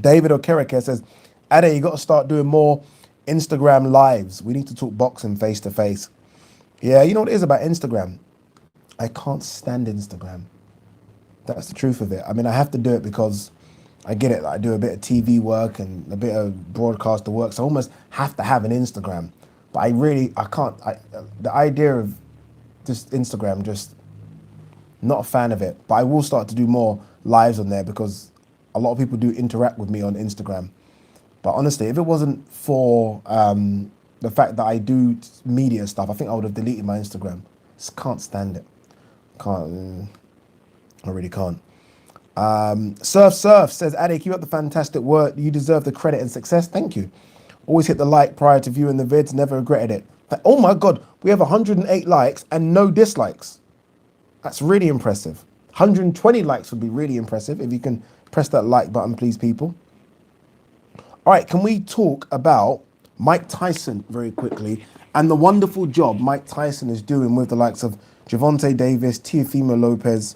David Okereke says, Ade, you got to start doing more Instagram lives. We need to talk boxing face to face. Yeah, you know what it is about Instagram? I can't stand Instagram. That's the truth of it. I mean, I have to do it because I get it. I do a bit of TV work and a bit of broadcaster work, so I almost have to have an Instagram. But I can't. The idea of just Instagram, just not a fan of it. But I will start to do more lives on there because a lot of people do interact with me on Instagram. But honestly, if it wasn't for the fact that I do media stuff, I think I would have deleted my Instagram. Just can't stand it. Can't. I really can't. Surf says, Ade, keep up the fantastic work. You deserve the credit and success. Thank you. Always hit the like prior to viewing the vids. Never regretted it. Oh my God, we have 108 likes and no dislikes. That's really impressive. 120 likes would be really impressive. If you can press that like button, please, people. All right, can we talk about Mike Tyson very quickly and the wonderful job Mike Tyson is doing with the likes of Gervonta Davis, Teofimo Lopez,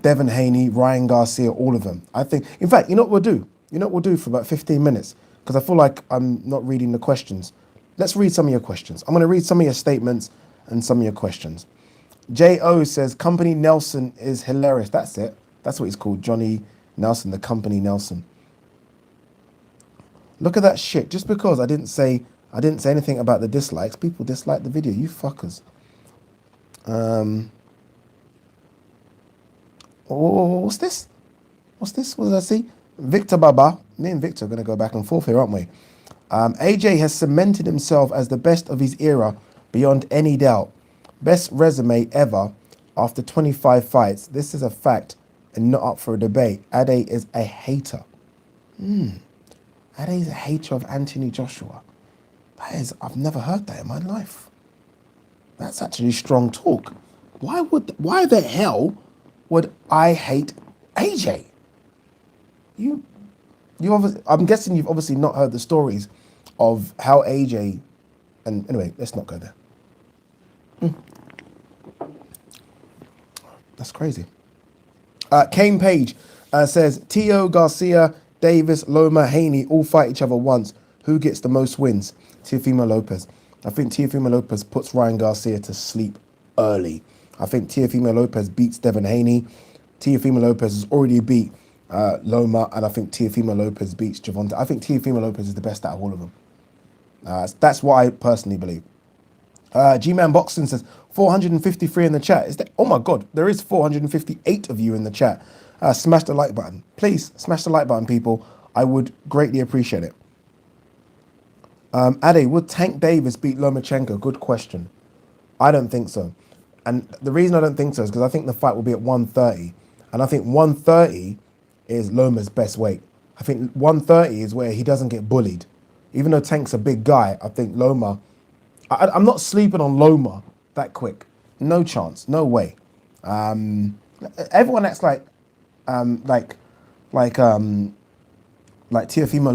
Devin Haney, Ryan Garcia, all of them. I think, in fact, you know what we'll do? You know what we'll do for about 15 minutes? Because I feel like I'm not reading the questions. Let's read some of your questions. I'm going to read some of your statements and some of your questions. J.O. says, Company Nelson is hilarious. That's it. That's what he's called, Johnny Nelson, the Company Nelson. Look at that shit. Just because I didn't say anything about the dislikes, people dislike the video. You fuckers. What's this? What's this? What did I see? Victor Baba. Me and Victor are going to go back and forth here, aren't we? AJ has cemented himself as the best of his era beyond any doubt. Best resume ever after 25 fights. This is a fact and not up for a debate. Ade is a hater. Ade is a hater of Anthony Joshua. I've never heard that in my life. That's actually strong talk. Why the hell would I hate AJ? You obviously, I'm guessing you've obviously not heard the stories of how AJ, and anyway, let's not go there. That's crazy. Kane Page says, Tio, Garcia, Davis, Loma, Haney all fight each other once. Who gets the most wins? Teofimo Lopez. I think Teofimo Lopez puts Ryan Garcia to sleep early. I think Teofimo Lopez beats Devin Haney. Teofimo Lopez has already beat Loma, and I think Teofimo Lopez beats Gervonta. I think Teofimo Lopez is the best out of all of them. That's what I personally believe. G-Man Boxing says, 453 in the chat. Is that? Oh my God, there is 458 of you in the chat. Smash the like button. Please, smash the like button, people. I would greatly appreciate it. Ade, would Tank Davis beat Lomachenko? Good question. I don't think so. And the reason I don't think so is because I think the fight will be at 130. And I think 130 is Loma's best weight. I think 130 is where he doesn't get bullied. Even though Tank's a big guy, I think Loma... I'm not sleeping on Loma that quick. No chance. No way. Everyone acts like Teofimo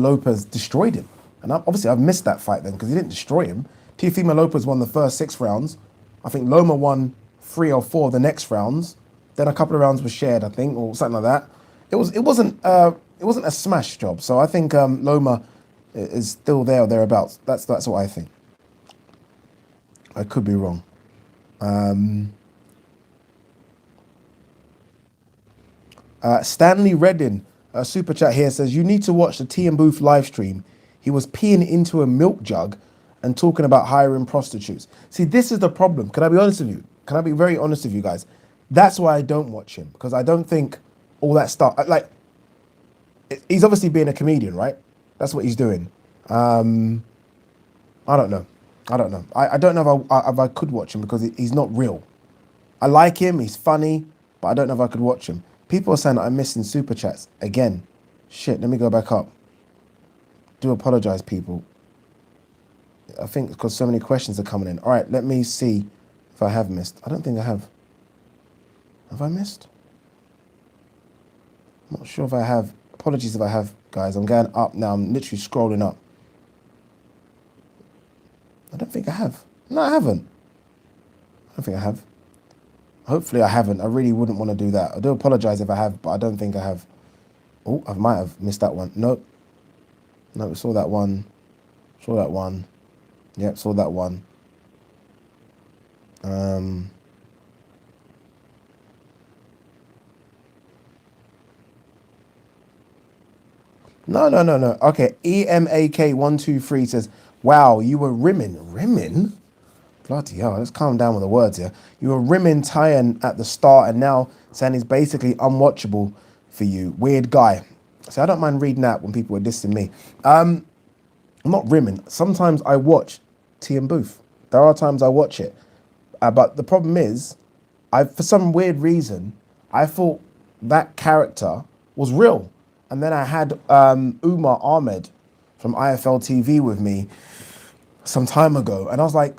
Lopez destroyed him. And obviously I've missed that fight then because he didn't destroy him. Teofimo Lopez won the first 6 rounds. I think Loma won 3 or 4 of the next rounds. Then a couple of rounds were shared, I think, or something like that. It wasn't a smash job. So I think Loma is still there or thereabouts. That's what I think. I could be wrong. Stanley Reddin, super chat here, says, you need to watch the T and Booth live stream. He was peeing into a milk jug and talking about hiring prostitutes. See, this is the problem. Can I be honest with you? Can I be very honest with you guys? That's why I don't watch him, because I don't think all that stuff, like, he's obviously being a comedian, right? That's what he's doing. I don't know. I don't know if I could watch him because he's not real. I like him, he's funny, but I don't know if I could watch him. People are saying that I'm missing super chats. Again, shit, let me go back up. Do apologize, people. I think because so many questions are coming in. All right, let me see if I have missed. I don't think I have. Have I missed? I'm not sure if I have. Apologies if I have, guys. I'm going up now. I'm literally scrolling up. I don't think I have. No, I haven't. I don't think I have. Hopefully I haven't. I really wouldn't want to do that. I do apologize if I have, but I don't think I have. Oh, I might have missed that one. Nope. No, saw that one. Saw that one. Yep, saw that one. No. Okay, EMAK123 says, wow, you were rimming. Rimming? Bloody hell, let's calm down with the words here. You were rimming Tyson at the start and now saying he's basically unwatchable for you. Weird guy. So I don't mind reading that when people are dissing me. I'm not rimming. Sometimes I watch T and Booth. There are times I watch it. But the problem is, for some weird reason, I thought that character was real. And then I had Umar Ahmed from IFL TV with me some time ago. And I was like,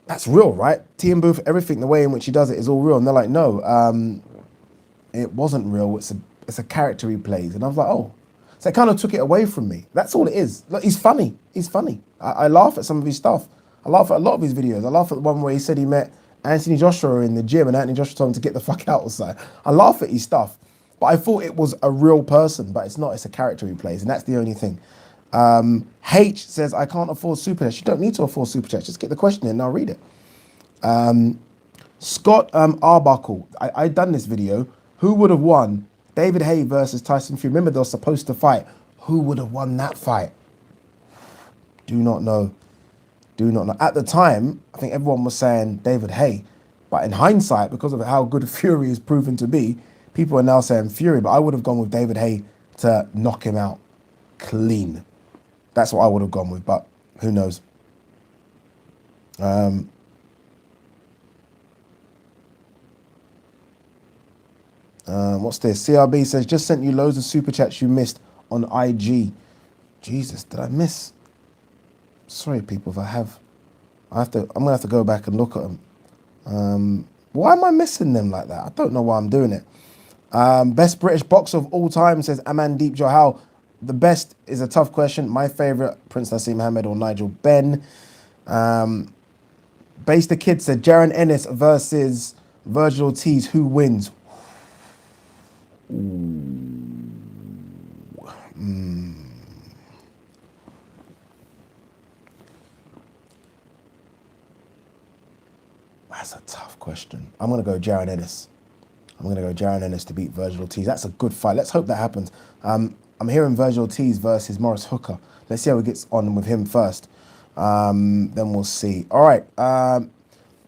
that's real, right? T and Booth, everything, the way in which he does it is all real. And they're like, no, it wasn't real. It's a character he plays. And I was like, oh. So it kind of took it away from me. That's all it is. Look, he's funny. He's funny. I laugh at some of his stuff. I laugh at a lot of his videos. I laugh at the one where he said he met Anthony Joshua in the gym and Anthony Joshua told him to get the fuck out outside. I laugh at his stuff. But I thought it was a real person, but it's not. It's a character he plays, and that's the only thing. H says, I can't afford Super Chats. You don't need to afford Super Chats. Just get the question in and I'll read it. Scott Arbuckle. I done this video. Who would have won David Haye versus Tyson Fury? Remember, they were supposed to fight. Who would have won that fight? Do not know. Do not know. At the time, I think everyone was saying David Haye. But in hindsight, because of how good Fury is proven to be, people are now saying Fury. But I would have gone with David Haye to knock him out clean. That's what I would have gone with. But who knows? What's this? CRB says, just sent you loads of super chats you missed on IG. Jesus, did I miss? Sorry, people, if I have. I'm gonna have to go back and look at them. Why am I missing them like that? I don't know why I'm doing it. Best British boxer of all time, says Amandeep Johal. The best is a tough question. My favourite, Prince Nassim Mohammed or Nigel Benn. Base the Kid said, Jaron Ennis versus Virgil Ortiz. Who wins? That's a tough question. I'm going to go Jaron Ennis. I'm going to go Jaron Ennis to beat Virgil Ortiz. That's a good fight. Let's hope that happens. I'm hearing Virgil Ortiz versus Morris Hooker. Let's see how it gets on with him first. Then we'll see. All right.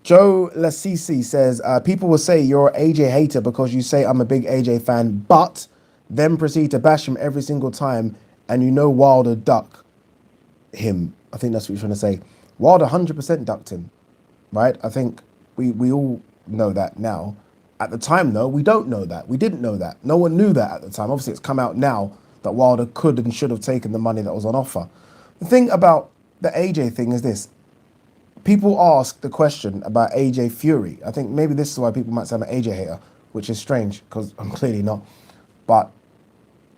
Joe Lasisi says, people will say you're an AJ hater because you say I'm a big AJ fan, but then proceed to bash him every single time, and you know Wilder duck him. I think that's what you're trying to say. Wilder 100% ducked him, right? I think we all know that now. At the time, though, we don't know that. We didn't know that. No one knew that at the time. Obviously, it's come out now that Wilder could and should have taken the money that was on offer. The thing about the AJ thing is this. People ask the question about AJ Fury. I think maybe this is why people might say I'm an AJ hater, which is strange because I'm clearly not. But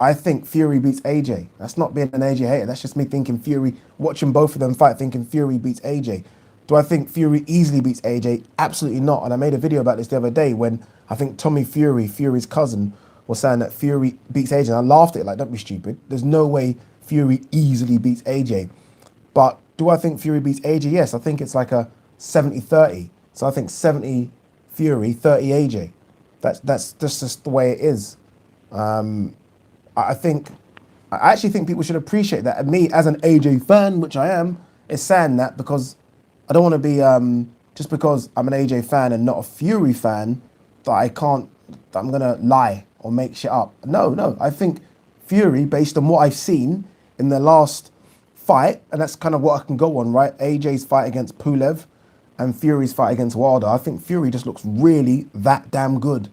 I think Fury beats AJ. That's not being an AJ hater. That's just me thinking Fury, watching both of them fight, thinking Fury beats AJ. Do I think Fury easily beats AJ? Absolutely not. And I made a video about this the other day when I think Tommy Fury, Fury's cousin, was saying that Fury beats AJ. And I laughed at it like, don't be stupid. There's no way Fury easily beats AJ. But do I think Fury beats AJ? Yes, I think it's like a 70-30. So I think 70 Fury, 30 AJ. That's just the way it is. I actually think people should appreciate that. And me, as an AJ fan, which I am, is saying that because I don't want to be, just because I'm an AJ fan and not a Fury fan, that I'm going to lie or make shit up. No. I think Fury, based on what I've seen in the last fight, and that's kind of what I can go on, right? AJ's fight against Pulev and Fury's fight against Wilder. I think Fury just looks really that damn good.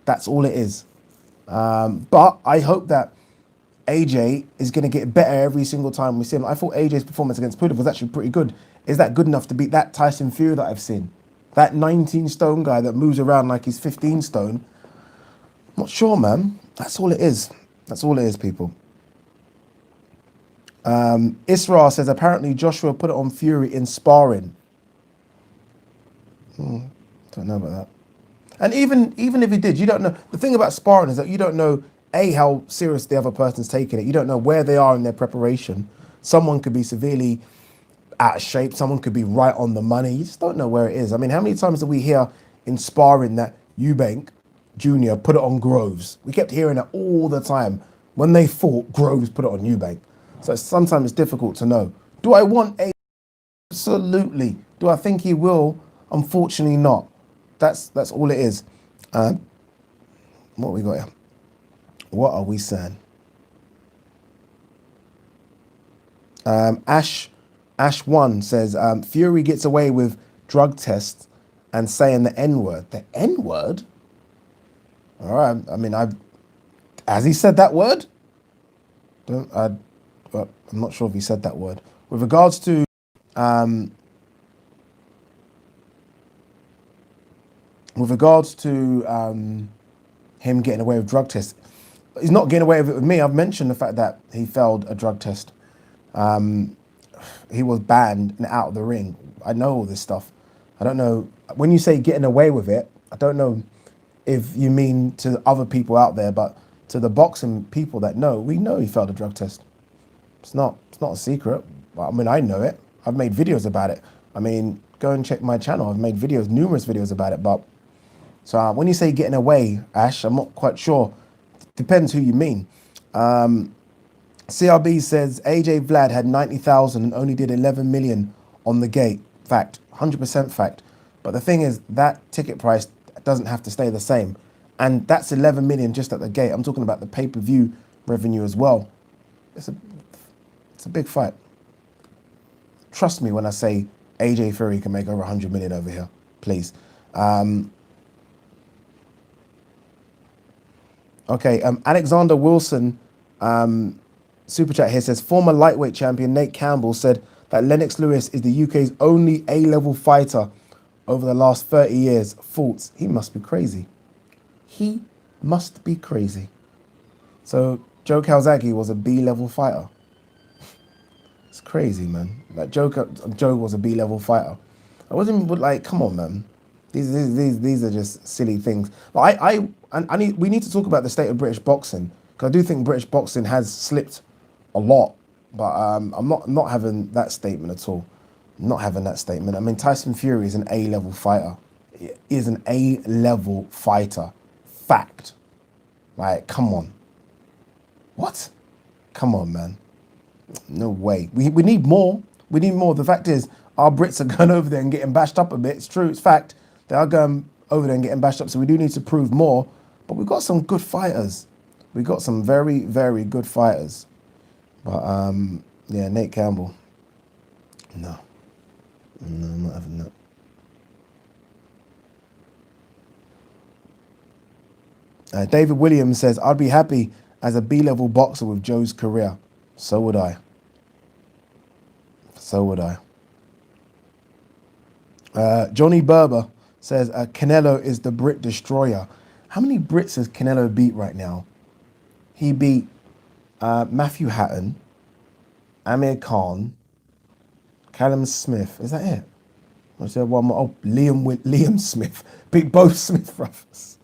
That's all it is. But I hope that AJ is going to get better every single time we see him. I thought AJ's performance against Pulev was actually pretty good. Is that good enough to beat that Tyson Fury that I've seen? That 19 stone guy that moves around like he's 15 stone. Not sure, man. That's all it is. That's all it is, people. Isra says, apparently Joshua put it on Fury in sparring. Don't know about that. And even if he did, you don't know. The thing about sparring is that you don't know, A, how serious the other person's taking it. You don't know where they are in their preparation. Someone could be severely out of shape. Someone could be right on the money. You just don't know where it is. I mean, how many times do we hear in sparring that Eubank Jr. put it on Groves? We kept hearing it all the time. When they fought, Groves put it on Eubank. So sometimes it's difficult to know. Do I want a? Absolutely. Do I think he will? Unfortunately not. That's all it is. What we got here? What are we saying? Ash1 says, Fury gets away with drug tests and saying the N-word. The N-word? All right. I mean, has he said that word? I'm not sure if he said that word. With regards to him getting away with drug tests, he's not getting away with it with me. I've mentioned the fact that he failed a drug test. He was banned and out of the ring. I know all this stuff. I don't know. When you say getting away with it, I don't know if you mean to other people out there, but to the boxing people that know, we know he failed a drug test. It's not a secret. I mean, I know it. I've made videos about it. I mean, go and check my channel. I've made videos, numerous videos about it. But so when you say getting away, Ash, I'm not quite sure. Depends who you mean. CRB says AJ Vlad had 90,000 and only did 11 million on the gate. Fact, 100% fact. But the thing is, that ticket price doesn't have to stay the same. And that's 11 million just at the gate. I'm talking about the pay-per-view revenue as well. It's a big fight. Trust me when I say AJ Fury can make over 100 million over here. Please. Okay, Alexander Wilson, super chat here says, former lightweight champion Nate Campbell said that Lennox Lewis is the UK's only A-level fighter over the last 30 years. Thoughts? He must be crazy. He must be crazy. So Joe Calzaghe was a B-level fighter. It's crazy, man. Like Joe was a B-level fighter. I wasn't like, come on, man. These are just silly things. But we need to talk about the state of British boxing, because I do think British boxing has slipped a lot. But I'm not having that statement at all. I'm not having that statement. I mean, Tyson Fury is an A-level fighter. He is an A-level fighter. Fact. Like, come on. What? Come on, man. No way. We need more. We need more. The fact is, our Brits are going over there and getting bashed up a bit. It's true. It's fact. They are going over there and getting bashed up. So we do need to prove more. But we've got some good fighters. We've got some very, very good fighters. But, yeah, Nate Campbell. No. No, I'm not having that. David Williams says, I'd be happy as a B-level boxer with Joe's career. So would I. So would I. Johnny Berber says, Canelo is the Brit destroyer. How many Brits has Canelo beat right now? He beat Matthew Hatton, Amir Khan, Callum Smith. Is that it? Was there one more? Oh, Liam Smith. Beat both Smith brothers.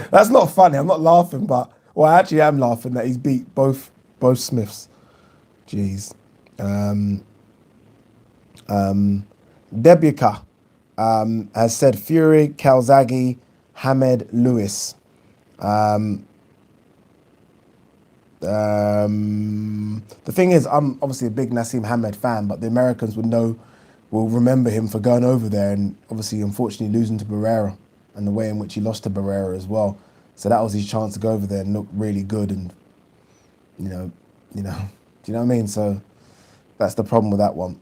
That's not funny. I'm not laughing, but well, I actually am laughing that he's beat both Smiths. Jeez. Debica has said Fury, Calzaghe, Hamed, Lewis. The thing is, I'm obviously a big Nassim Hamed fan, but the Americans will remember him for going over there and obviously, unfortunately, losing to Barrera and the way in which he lost to Barrera as well. So that was his chance to go over there and look really good, and do you know what I mean? So that's the problem with that one.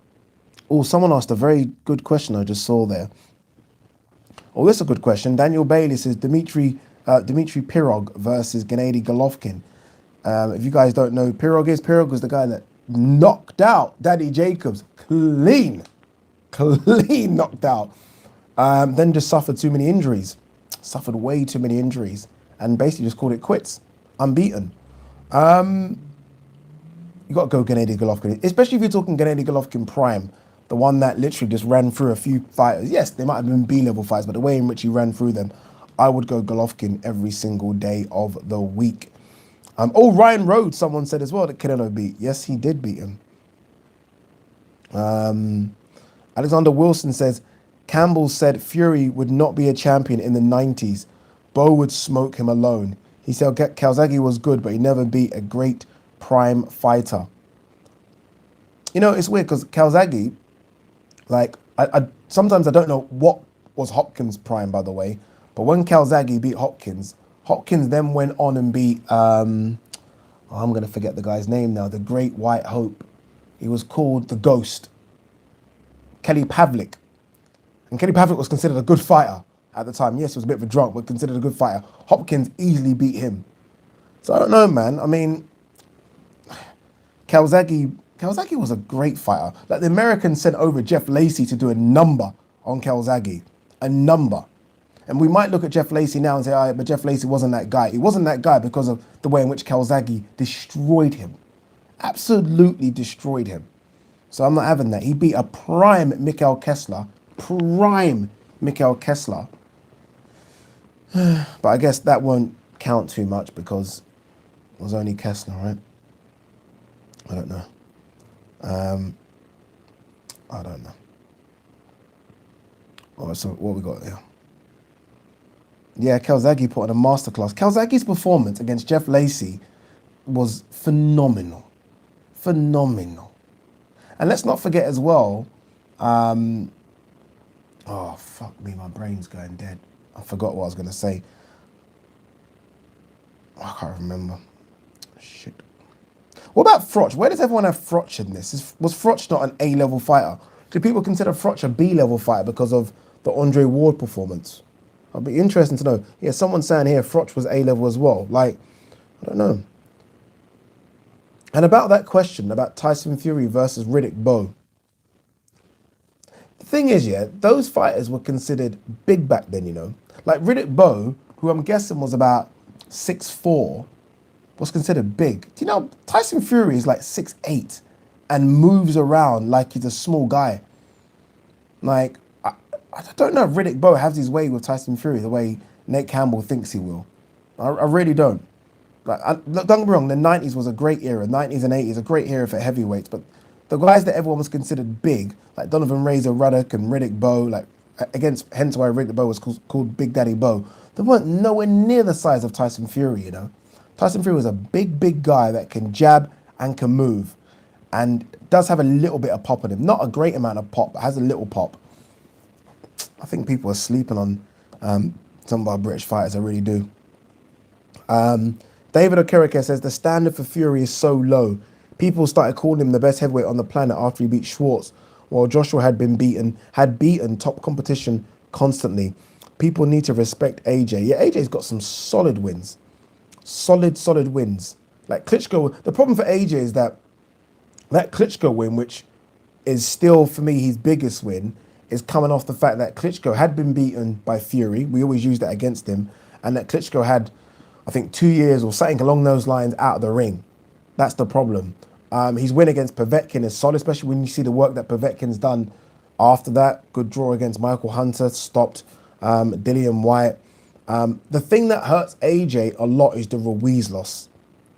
Oh, someone asked a very good question I just saw there. Oh, that's a good question. Daniel Bailey says Dmitry Pirog versus Gennady Golovkin. If you guys don't know, Pirog was the guy that knocked out Danny Jacobs clean knocked out. Then just suffered too many injuries, suffered way too many injuries, and basically just called it quits, unbeaten. You got to go Gennady Golovkin, especially if you're talking Gennady Golovkin prime, the one that literally just ran through a few fighters. Yes, they might have been B-level fights, but the way in which he ran through them, I would go Golovkin every single day of the week. Ryan Rhodes, someone said as well that Canelo beat. Yes, he did beat him. Alexander Wilson says, Campbell said Fury would not be a champion in the 90s. Bo would smoke him alone. He said Calzaghe was good, but he never beat a great prime fighter. You know, it's weird because Calzaghe, like, I sometimes I don't know what was Hopkins' prime, by the way, but when Calzaghe beat Hopkins then went on and beat, I'm going to forget the guy's name now, the Great White Hope. He was called the Ghost, Kelly Pavlik. And Kenny Pavlik was considered a good fighter at the time. Yes, he was a bit of a drunk, but considered a good fighter. Hopkins easily beat him. So I don't know, man. I mean, Calzaghe was a great fighter. Like, the Americans sent over Jeff Lacey to do a number on Calzaghe. A number. And we might look at Jeff Lacey now and say, but Jeff Lacey wasn't that guy. He wasn't that guy because of the way in which Calzaghe destroyed him. Absolutely destroyed him. So I'm not having that. He beat a prime Mikhail Kessler. But I guess that won't count too much because it was only Kessler, right? I don't know. I don't know. All right, so what we got here? Yeah, Calzaghe put on a masterclass. Calzaghe's performance against Jeff Lacey was phenomenal. Phenomenal. And let's not forget as well, oh, fuck me, my brain's going dead. I forgot what I was going to say. I can't remember. Shit. What about Froch? Where does everyone have Froch in this? Was Froch not an A-level fighter? Do people consider Froch a B-level fighter because of the Andre Ward performance? I'd be interested to know. Yeah, someone's saying here Froch was A-level as well. Like, I don't know. And about that question, about Tyson Fury versus Riddick Bowe. The thing is, yeah, those fighters were considered big back then, you know. Like Riddick Bowe, who I'm guessing was about 6'4", was considered big. Do you know, Tyson Fury is like 6'8" and moves around like he's a small guy. Like, I don't know if Riddick Bowe has his way with Tyson Fury the way Nate Campbell thinks he will. I really don't. Like, don't get me wrong, the 90s was a great era. 90s and 80s, a great era for heavyweights. But the guys that everyone was considered big, like Donovan Razor Ruddock and Riddick Bowe, like, hence why Riddick Bowe was called Big Daddy Bowe, they weren't nowhere near the size of Tyson Fury, you know. Tyson Fury was a big guy that can jab and can move and does have a little bit of pop in him. Not a great amount of pop, but has a little pop. I think people are sleeping on some of our British fighters, I really do. David Okereke says, the standard for Fury is so low. People started calling him the best heavyweight on the planet after he beat Schwartz, while Joshua had beaten top competition constantly. People need to respect AJ. Yeah, AJ's got some solid wins. Solid wins. Like Klitschko, the problem for AJ is that Klitschko win, which is still, for me, his biggest win, is coming off the fact that Klitschko had been beaten by Fury. We always use that against him. And that Klitschko had, I think, 2 years or something along those lines out of the ring. That's the problem. His win against Povetkin is solid, especially when you see the work that Povetkin's done after that. Good draw against Michael Hunter, stopped Dillian White. The thing that hurts AJ a lot is the Ruiz loss.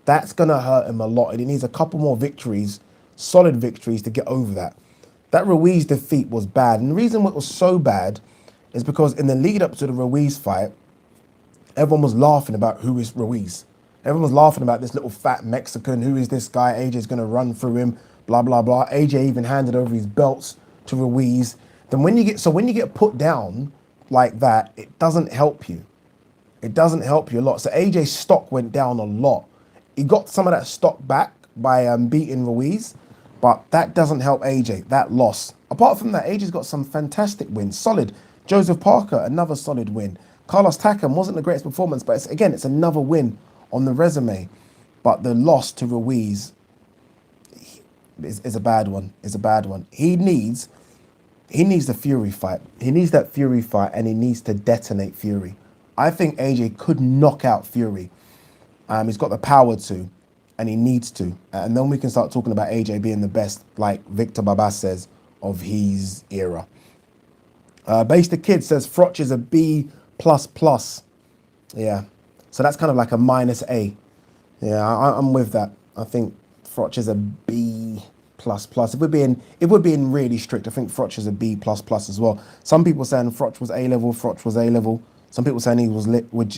That's going to hurt him a lot, and he needs a couple more victories, solid victories, to get over that. That Ruiz defeat was bad, and the reason it was so bad is because in the lead up to the Ruiz fight, everyone was laughing about who is Ruiz. Everyone was laughing about this little fat Mexican. Who is this guy? AJ's going to run through him, blah, blah, blah. AJ even handed over his belts to Ruiz. Then when you get put down like that, it doesn't help you. It doesn't help you a lot. So AJ's stock went down a lot. He got some of that stock back by beating Ruiz, but that doesn't help AJ, that loss. Apart from that, AJ's got some fantastic wins. Solid. Joseph Parker, another solid win. Carlos Takam wasn't the greatest performance, but it's another win on the resume. but the loss to Ruiz is a bad one. Is a bad one. He needs the Fury fight. He needs that Fury fight, and he needs to detonate Fury. I think AJ could knock out Fury. He's got the power to, and he needs to. And then we can start talking about AJ being the best, like Victor Babas says, of his era. Base the Kid says Froch is a B++. Yeah. So that's kind of like a -A. Yeah, I'm with that. I think Froch is a B++. If we're being really strict, I think Froch is a B++ as well. Some people saying Froch was A level, Froch was A level. Some people saying he was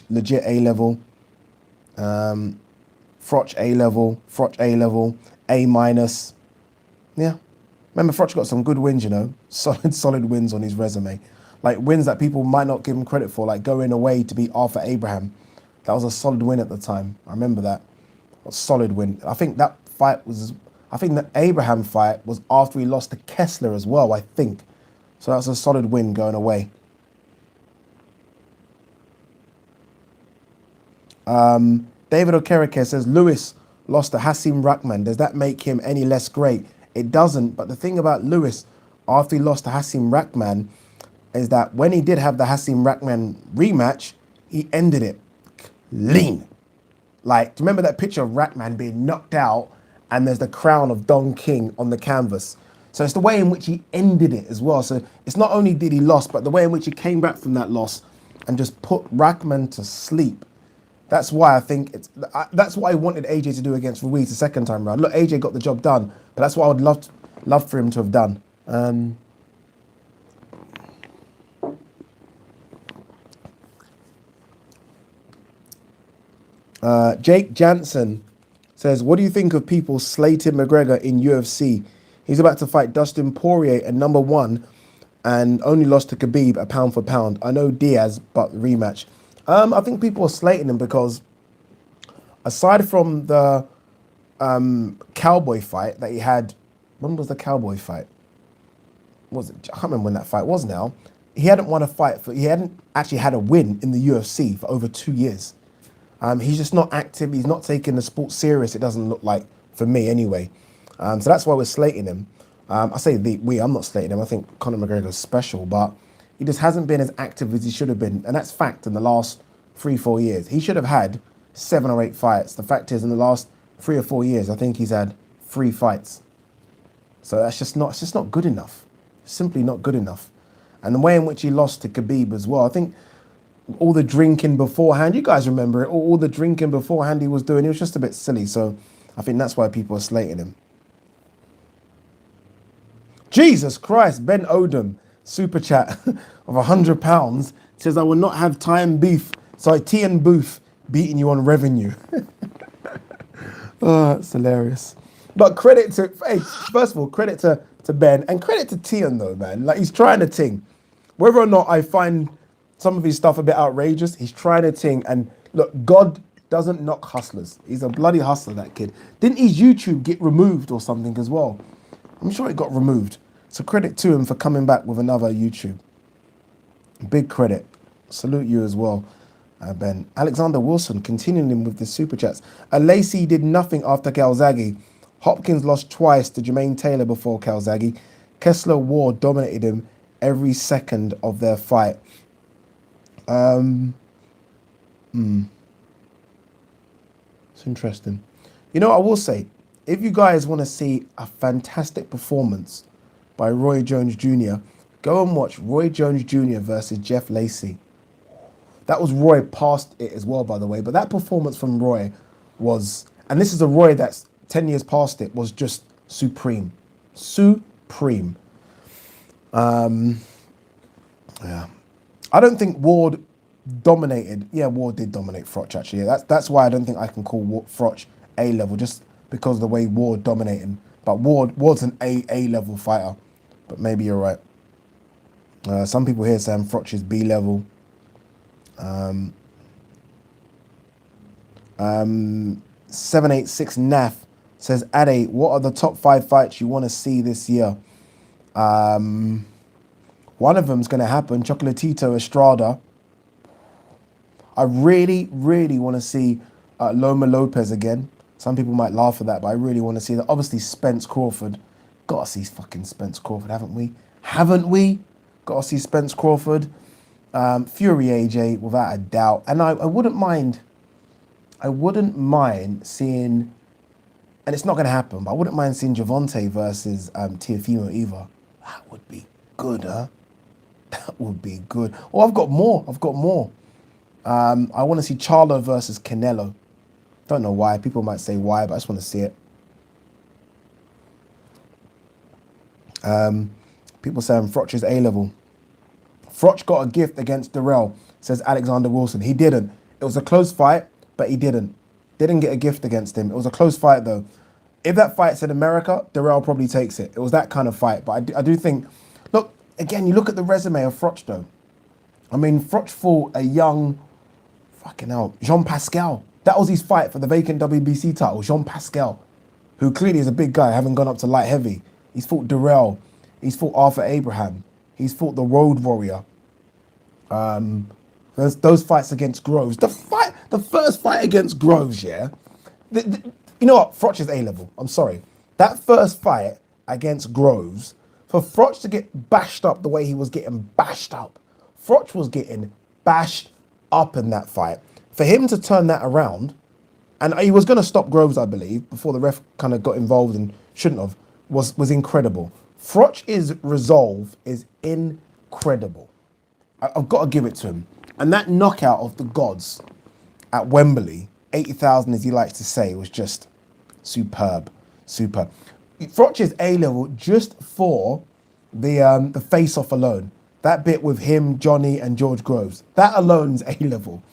legit A level. Froch A level, Froch A level, A-. Yeah. Remember, Froch got some good wins, you know, solid wins on his resume. Like wins that people might not give him credit for, like going away to beat Arthur Abraham. That was a solid win at the time. I remember that. A solid win. I think that fight was, I think the Abraham fight was after he lost to Kessler as well, I think. So that's a solid win going away. David Okereke says, Lewis lost to Hasim Rahman. Does that make him any less great? It doesn't. But the thing about Lewis, after he lost to Hasim Rahman, is that when he did have the Hasim Rahman rematch, he ended it clean. Like, do you remember that picture of Rahman being knocked out and there's the crown of Don King on the canvas? So it's the way in which he ended it as well. So it's not only did he lose, but the way in which he came back from that loss and just put Rahman to sleep. That's why I think that's what I wanted AJ to do against Ruiz the second time around. Look, AJ got the job done, but that's what I would love for him to have done. Jake Jansen says, what do you think of people slating McGregor in UFC? He's about to fight Dustin Poirier at #1 and only lost to Khabib a pound for pound. I know Diaz, but rematch. I think people are slating him because aside from the Cowboy fight that he had, when was the Cowboy fight? Was it? I can't remember when that fight was now. He hadn't won a fight he hadn't actually had a win in the UFC for over 2 years. He's just not active. He's not taking the sport serious. It doesn't look like, for me anyway. So that's why we're slating him. I say I'm not slating him. I think Conor McGregor's special, but he just hasn't been as active as he should have been. And that's fact in the last 3-4 years. He should have had 7 or 8 fights. The fact is, in the last 3 or 4 years, I think he's had 3 fights. So that's just not, it's just not good enough. Simply not good enough. And the way in which he lost to Khabib as well, I think all the drinking beforehand, you guys remember it, all the drinking beforehand he was doing, it was just a bit silly. So I think that's why people are slating him. Jesus Christ, Ben Odom, super chat of £100 says, I will not have Tian Booth beating you on revenue. Oh, that's hilarious. But credit to, hey, first of all, credit to Ben and credit to Tian though, man. Like, he's trying to ting. Whether or not I find some of his stuff a bit outrageous, he's trying to ting. And look, God doesn't knock hustlers. He's a bloody hustler, that kid. Didn't his YouTube get removed or something as well? I'm sure it got removed. So credit to him for coming back with another YouTube. Big credit. Salute you as well, Ben. Alexander Wilson continuing with the super chats. Lacey did nothing after Calzaghe. Hopkins lost twice to Jermaine Taylor before Calzaghe. Kessler Ward dominated him every second of their fight. It's interesting. You know what I will say? If you guys want to see a fantastic performance by Roy Jones Jr., go and watch Roy Jones Jr. versus Jeff Lacey. That was Roy past it as well, by the way. But that performance from Roy was, and this is a Roy that's 10 years past it, was just supreme. Supreme. Yeah. I don't think Ward dominated. Yeah, Ward did dominate Froch, actually. Yeah, that's why I don't think I can call Froch A-level, just because of the way Ward dominated. But Ward's an A-level fighter. But maybe you're right. Some people here saying Froch is B-level. 786 Naf says, Ade, what are the top 5 fights you want to see this year? One of them's going to happen, Chocolatito Estrada. I really, really want to see Loma Lopez again. Some people might laugh at that, but I really want to see that. Obviously, Spence Crawford. Gotta see fucking Spence Crawford, haven't we? Haven't we? Gotta see Spence Crawford. Fury AJ, without a doubt. And I wouldn't mind seeing, and it's not going to happen, but I wouldn't mind seeing Javante versus Teofimo either. That would be good, huh? That would be good. Oh, I've got more. I want to see Charlo versus Canelo. Don't know why. People might say why, but I just want to see it. People saying Froch is A-level. Froch got a gift against Durrell, says Alexander Wilson. He didn't. It was a close fight, but he didn't. Didn't get a gift against him. It was a close fight, though. If that fight's in America, Durrell probably takes it. It was that kind of fight. But I do think, look, again, you look at the resume of Froch, though. I mean, Froch fought a young, fucking hell, Jean Pascal. That was his fight for the vacant WBC title, Jean Pascal, who clearly is a big guy, having gone up to light heavy. He's fought Durrell. He's fought Arthur Abraham. He's fought the Road Warrior. Those fights against Groves. The first fight against Groves, yeah. You know what? Froch is A-level. I'm sorry. That first fight against Groves, for Froch to get bashed up the way he was getting bashed up, Froch was getting bashed up in that fight. For him to turn that around, and he was going to stop Groves, I believe, before the ref kind of got involved and shouldn't have, was incredible. Froch's resolve is incredible. I've got to give it to him. And that knockout of the gods at Wembley, 80,000 as he likes to say, was just superb. Froch is A-level just for the face-off alone. That bit with him, Johnny, and George Groves. That alone is A-level.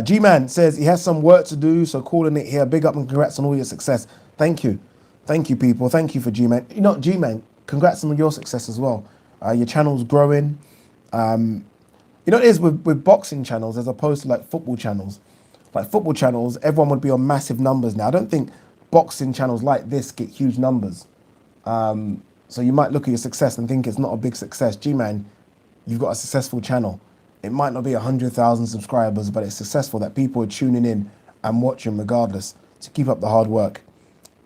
G-Man says he has some work to do, so calling it here. Big up and congrats on all your success. Thank you, people. Thank you for G-Man. You know, G-Man, congrats on your success as well. Your channel's growing. You know what it is with boxing channels as opposed to like football channels. Like football channels, everyone would be on massive numbers now. I don't think boxing channels like this get huge numbers. So you might look at your success and think it's not a big success. G-Man, you've got a successful channel. It might not be 100,000 subscribers, but it's successful that people are tuning in and watching regardless. So keep up the hard work.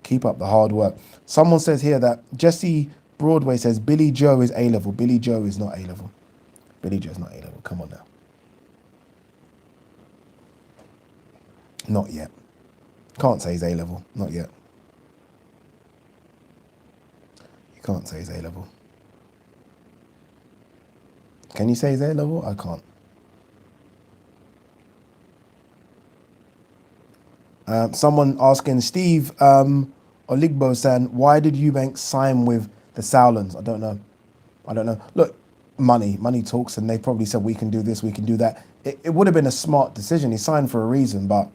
Keep up the hard work. Someone says here that Jesse Broadway says Billy Joe is A-level. Billy Joe is not A-level. Billy Joe is not A-level. Come on now. Not yet. Can't say he's A-level. Not yet. You can't say he's A-level. Can you say he's A-level? I can't. Someone asking Steve Oligbo saying, why did Eubank sign with the Sowlands? I don't know. Look, money talks, and they probably said we can do this, we can do that. It would have been a smart decision. He signed for a reason, but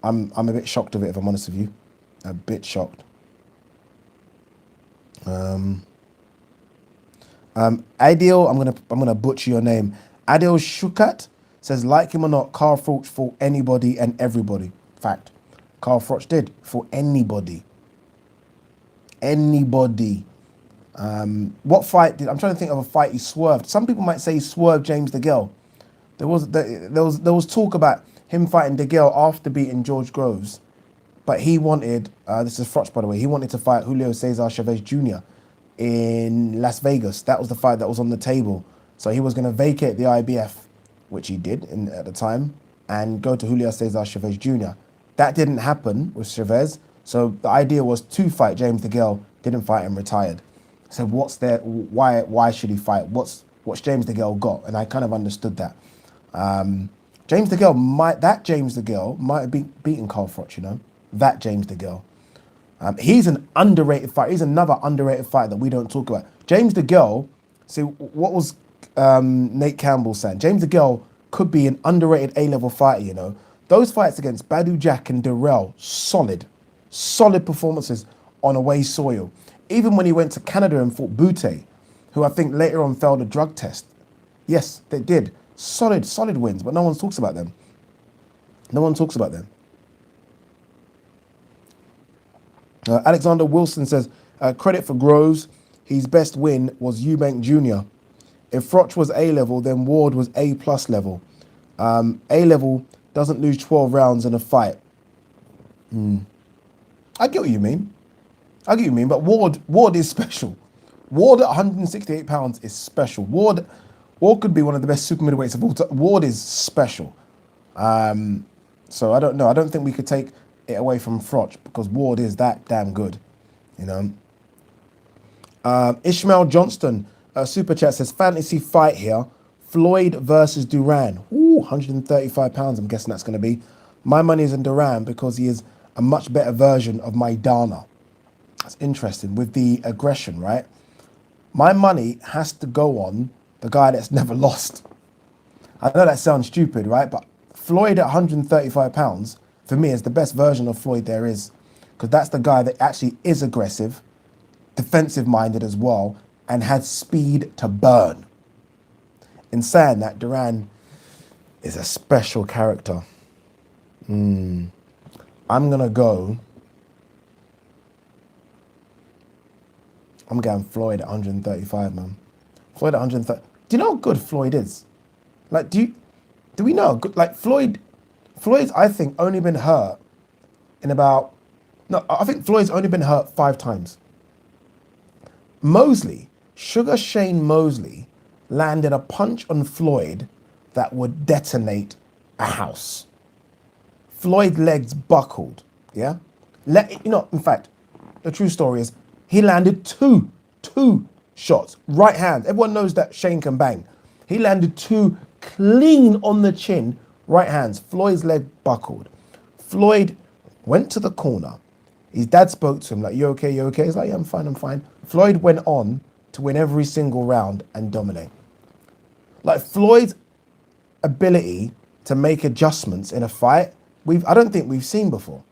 I'm a bit shocked of it, if I'm honest with you. A bit shocked. Adil, I'm gonna butcher your name. Adil Shukat says, like him or not, Carl Froch fought anybody and everybody. Fact. Carl Froch did for anybody. What fight did I'm trying to think of a fight he swerved. Some people might say he swerved James DeGale. There was talk about him fighting DeGale after beating George Groves, but he wanted this is Froch, by the way. He wanted to fight Julio Cesar Chavez Jr. in Las Vegas. That was the fight that was on the table. So he was going to vacate the IBF, which he did at the time, and go to Julio Cesar Chavez Jr. That didn't happen with Chavez. So the idea was to fight James DeGale. Didn't fight and retired. So what's there? Why should he fight? What's James DeGale got? And I kind of understood that. James DeGale might have beaten Carl Froch, you know, that James DeGale. He's an underrated fighter. He's another underrated fighter that we don't talk about. James DeGale, see, what was Nate Campbell saying? James DeGale could be an underrated A-level fighter, you know. Those fights against Badu Jack and Durrell, solid performances on away soil. Even when he went to Canada and fought Bute, who I think later on failed a drug test. Yes, they did. Solid wins, but no one talks about them. Alexander Wilson says, credit for Groves, his best win was Eubank Jr. If Froch was A-level, then Ward was A+ level. A level doesn't lose 12 rounds in a fight. I get what you mean. I get what you mean, but Ward is special. Ward at 168 pounds is special. Ward could be one of the best super middleweights of all time. Ward is special. So I don't know. I don't think we could take it away from Froch because Ward is that damn good, you know. Ishmael Johnston, super chat says fantasy fight here. Floyd versus Duran. Ooh, 135 pounds. I'm guessing that's going to be. My money is in Duran because he is a much better version of Maidana. That's interesting with the aggression, right? My money has to go on the guy that's never lost. I know that sounds stupid, right? But Floyd at 135 pounds, for me, is the best version of Floyd there is. Because that's the guy that actually is aggressive, defensive-minded as well, and had speed to burn. In saying that, Duran is a special character. I'm going Floyd at 135, man. Floyd at 130. Do you know how good Floyd is? Like, do we know how good, like Floyd's, I think, only been hurt in about, no, I think Floyd's only been hurt 5 times. Sugar Shane Mosley landed a punch on Floyd that would detonate a house. Floyd's legs buckled, yeah? In fact, the true story is he landed two shots, right hand. Everyone knows that Shane can bang. He landed 2 clean on the chin, right hands. Floyd's leg buckled. Floyd went to the corner. His dad spoke to him like, you okay, you okay? He's like, yeah, I'm fine. Floyd went on to win every single round and dominate. Like Floyd's ability to make adjustments in a fight, I don't think we've seen before.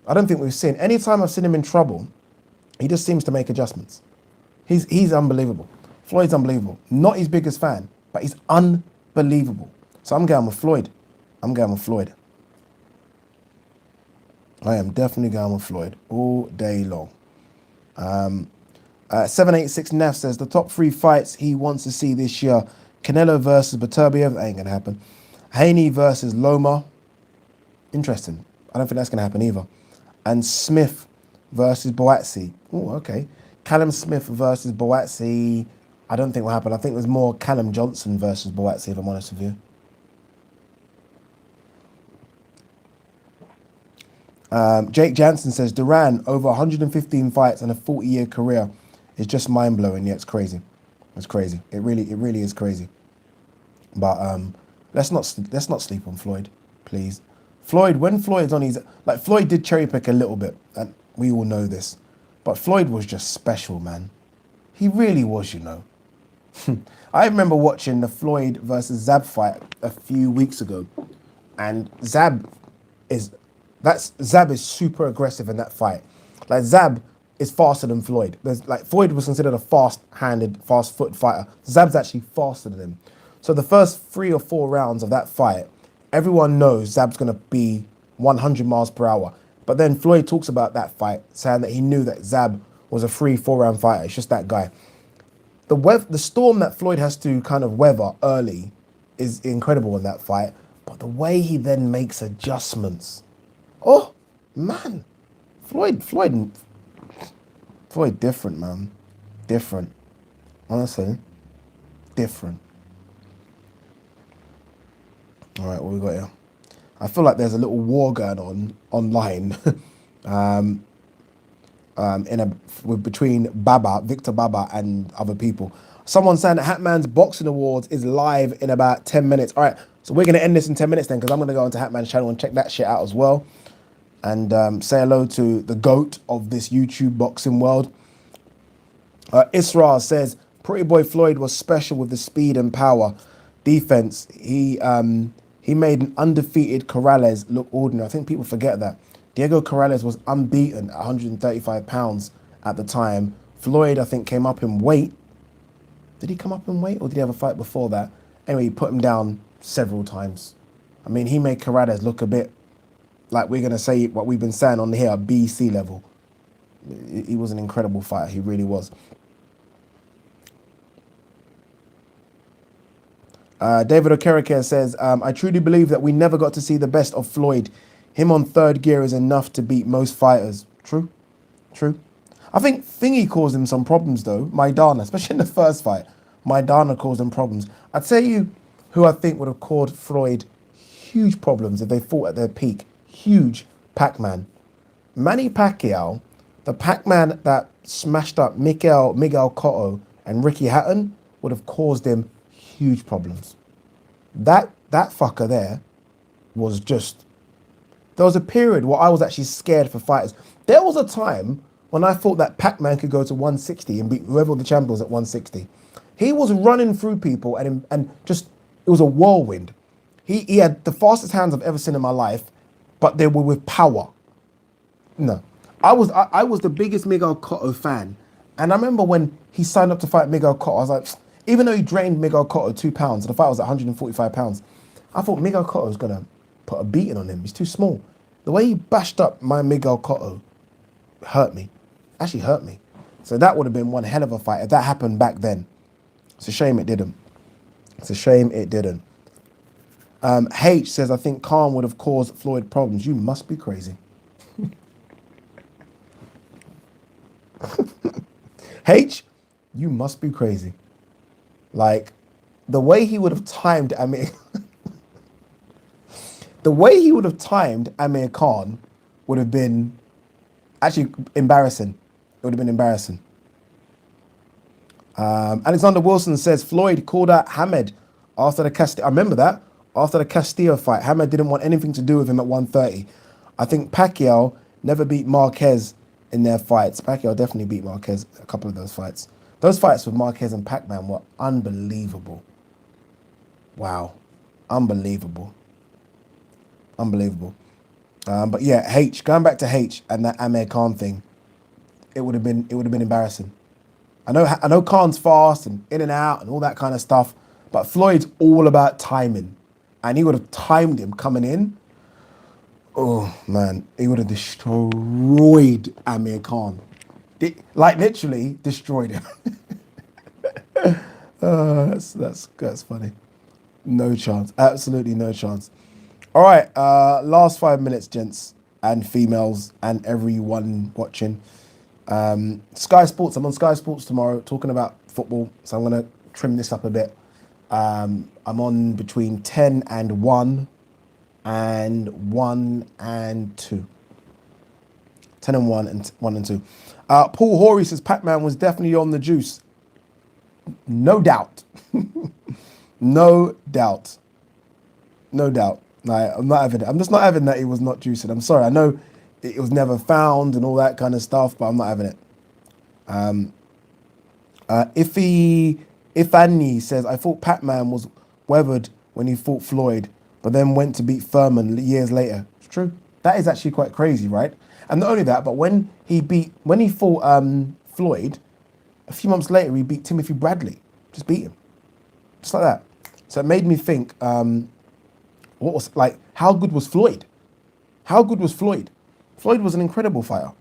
I don't think we've seen. Anytime I've seen him in trouble, he just seems to make adjustments. He's unbelievable. Floyd's unbelievable. Not his biggest fan, but he's unbelievable. So I'm going with Floyd. I am definitely going with Floyd all day long. 786 Neff says the top 3 fights he wants to see this year: Canelo versus Beterbiev, ain't gonna happen. Haye versus Loma, interesting. I don't think that's gonna happen either. And Smith versus Boatsi. Oh, okay. Callum Smith versus Boatsi, I don't think will happen. I think there's more Callum Johnson versus Boatsi, if I'm honest with you. Jake Jansen says Duran over 115 fights and a 40-year career is just mind-blowing. Yeah, it's crazy. It's crazy. It really is crazy. But let's not sleep on Floyd, please. When Floyd's on his, like, Floyd did cherry pick a little bit, and we all know this, but Floyd was just special, man. He really was, you know. I remember watching the Floyd versus Zab fight a few weeks ago, and Zab is super aggressive in that fight. Like, Zab is faster than Floyd. Floyd was considered a fast-handed, fast-foot fighter. Zab's actually faster than him. So the first 3 or 4 rounds of that fight, everyone knows Zab's going to be 100 miles per hour. But then Floyd talks about that fight, saying that he knew that Zab was a 3-4 round fighter. It's just that guy. The storm that Floyd has to kind of weather early is incredible in that fight. But the way he then makes adjustments. Oh, man. Floyd different, man. Different. Honestly. Different. All right, what we got here? I feel like there's a little war going on online between Victor Baba and other people. Someone saying that Hatman's Boxing Awards is live in about 10 minutes. All right, so we're going to end this in 10 minutes then, because I'm going to go onto Hatman's channel and check that shit out as well. And say hello to the GOAT of this YouTube boxing world. Isra says, Pretty Boy Floyd was special with the speed and power. Defense, he made an undefeated Corrales look ordinary. I think people forget that. Diego Corrales was unbeaten at 135 pounds at the time. Floyd, I think, came up in weight. Did he come up in weight, or did he have a fight before that? Anyway, he put him down several times. I mean, he made Corrales look a bit like, we're going to say what we've been saying on here, BC level. He was an incredible fighter. He really was. David Okereke says, I truly believe that we never got to see the best of Floyd. Him on third gear is enough to beat most fighters. True, true. I think Thingy caused him some problems though. Maidana, especially in the first fight. Maidana caused him problems. I'd tell you who I think would have caused Floyd huge problems if they fought at their peak. Huge. Pac-Man. Manny Pacquiao, the Pac-Man that smashed up Miguel Cotto and Ricky Hatton, would have caused him huge problems. That fucker there was just... There was a period where I was actually scared for fighters. There was a time when I thought that Pac-Man could go to 160 and beat whoever the champion was at 160. He was running through people and just... It was a whirlwind. He had the fastest hands I've ever seen in my life, but they were with power. No. I was the biggest Miguel Cotto fan. And I remember when he signed up to fight Miguel Cotto, I was like, even though he drained Miguel Cotto 2 pounds, and the fight was at 145 pounds, I thought Miguel Cotto was going to put a beating on him. He's too small. The way he bashed up my Miguel Cotto hurt me. Actually hurt me. So that would have been one hell of a fight if that happened back then. It's a shame it didn't. It's a shame it didn't. H says, I think Khan would have caused Floyd problems. You must be crazy. H, you must be crazy. Like, the way he would have timed Amir... the way he would have timed Amir Khan would have been actually embarrassing. It would have been embarrassing. Alexander Wilson says, Floyd called out Hamed after the Castillo. I remember that. After the Castillo fight, Hamed didn't want anything to do with him at 130. I think Pacquiao never beat Marquez in their fights. Pacquiao definitely beat Marquez a couple of those fights. Those fights with Marquez and Pac-Man were unbelievable. Wow. Unbelievable. Unbelievable. But yeah, H, going back to H and that Amir Khan thing, it would have been embarrassing. I know Khan's fast and in and out and all that kind of stuff, but Floyd's all about timing. And he would have timed him coming in. Oh, man. He would have destroyed Amir Khan. Like, literally destroyed him. That's funny. No chance. Absolutely no chance. All right. Last 5 minutes, gents and females and everyone watching. Sky Sports. I'm on Sky Sports tomorrow talking about football. So I'm going to trim this up a bit. I'm on between 10 and 1 and 1 and 2. 10 and 1 and 1 and 2. Paul Horry says Pac-Man was definitely on the juice. No doubt. No doubt. No doubt. I'm not having it. I'm just not having that he was not juicing. I'm sorry. I know it was never found and all that kind of stuff, but I'm not having it. If Annie says, I thought Pac-Man was weathered when he fought Floyd, but then went to beat Furman years later. It's true. That is actually quite crazy, right? And not only that, but when he fought Floyd, a few months later, he beat Timothy Bradley. Just beat him. Just like that. So it made me think, how good was Floyd? How good was Floyd? Floyd was an incredible fighter.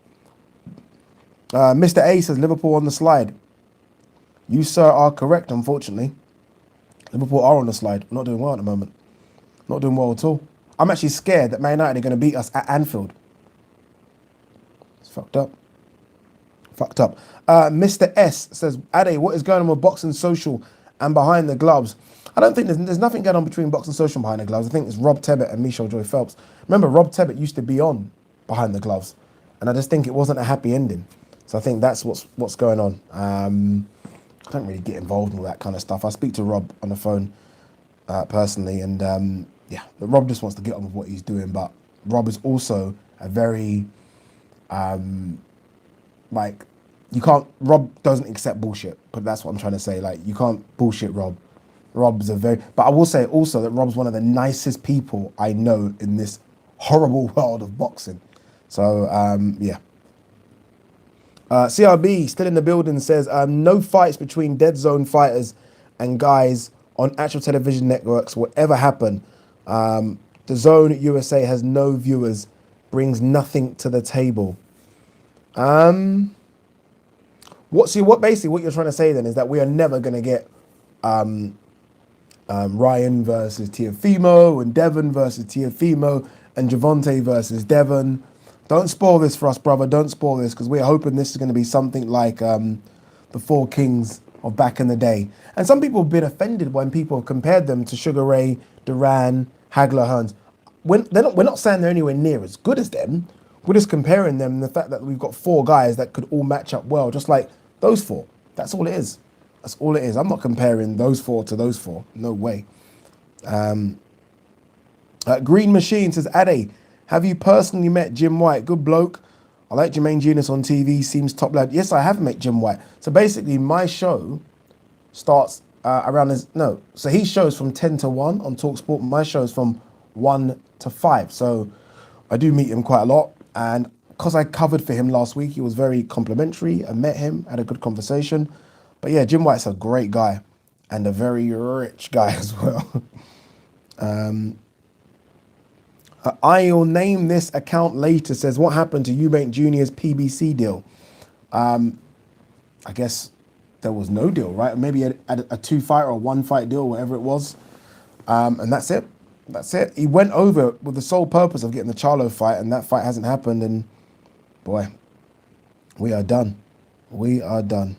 Mr. A says, Liverpool on the slide. You, sir, are correct, unfortunately. Liverpool are on the slide. We're not doing well at the moment. Not doing well at all. I'm actually scared that Man United are going to beat us at Anfield. It's fucked up. Fucked up. Mr. S says, Ade, what is going on with Boxing Social and Behind the Gloves? I don't think there's nothing going on between Boxing Social and Behind the Gloves. I think it's Rob Tebbett and Michelle Joy Phelps. Remember, Rob Tebbett used to be on Behind the Gloves, and I just think it wasn't a happy ending. So I think that's what's going on. I don't really get involved in all that kind of stuff. I speak to Rob on the phone personally, and yeah, Rob just wants to get on with what he's doing. But Rob is also a very Rob doesn't accept bullshit. But that's what I'm trying to say. Like, you can't bullshit Rob. But I will say also that Rob's one of the nicest people I know in this horrible world of boxing. So yeah. CRB, still in the building, says, no fights between dead zone fighters and guys on actual television networks will ever happen. The Zone USA has no viewers, brings nothing to the table. What you're trying to say then is that we are never going to get Ryan versus Teofimo, and Devon versus Teofimo, and Javante versus Devon. Don't spoil this for us, brother. Don't spoil this, because we're hoping this is going to be something like the Four Kings of back in the day. And some people have been offended when people have compared them to Sugar Ray, Duran, Hagler, Hearns. We're not saying they're anywhere near as good as them. We're just comparing them and the fact that we've got four guys that could all match up well, just like those four. That's all it is. That's all it is. I'm not comparing those four to those four. No way. Green Machine says, Ade, have you personally met Jim White? Good bloke. I like Jermaine Genius on TV. Seems top lad. Yes, I have met Jim White. So basically, my show starts around this. No, so he shows from 10 to 1 on TalkSport. My show is from 1 to 5. So I do meet him quite a lot. And because I covered for him last week, he was very complimentary. I met him, had a good conversation. But yeah, Jim White's a great guy and a very rich guy as well. I'll name this account later says, what happened to Eubank Jr.'s PBC deal? I guess there was no deal, right? Maybe a 2-fight or a 1-fight deal, whatever it was. And that's it. That's it. He went over with the sole purpose of getting the Charlo fight, and that fight hasn't happened. And boy, we are done. We are done.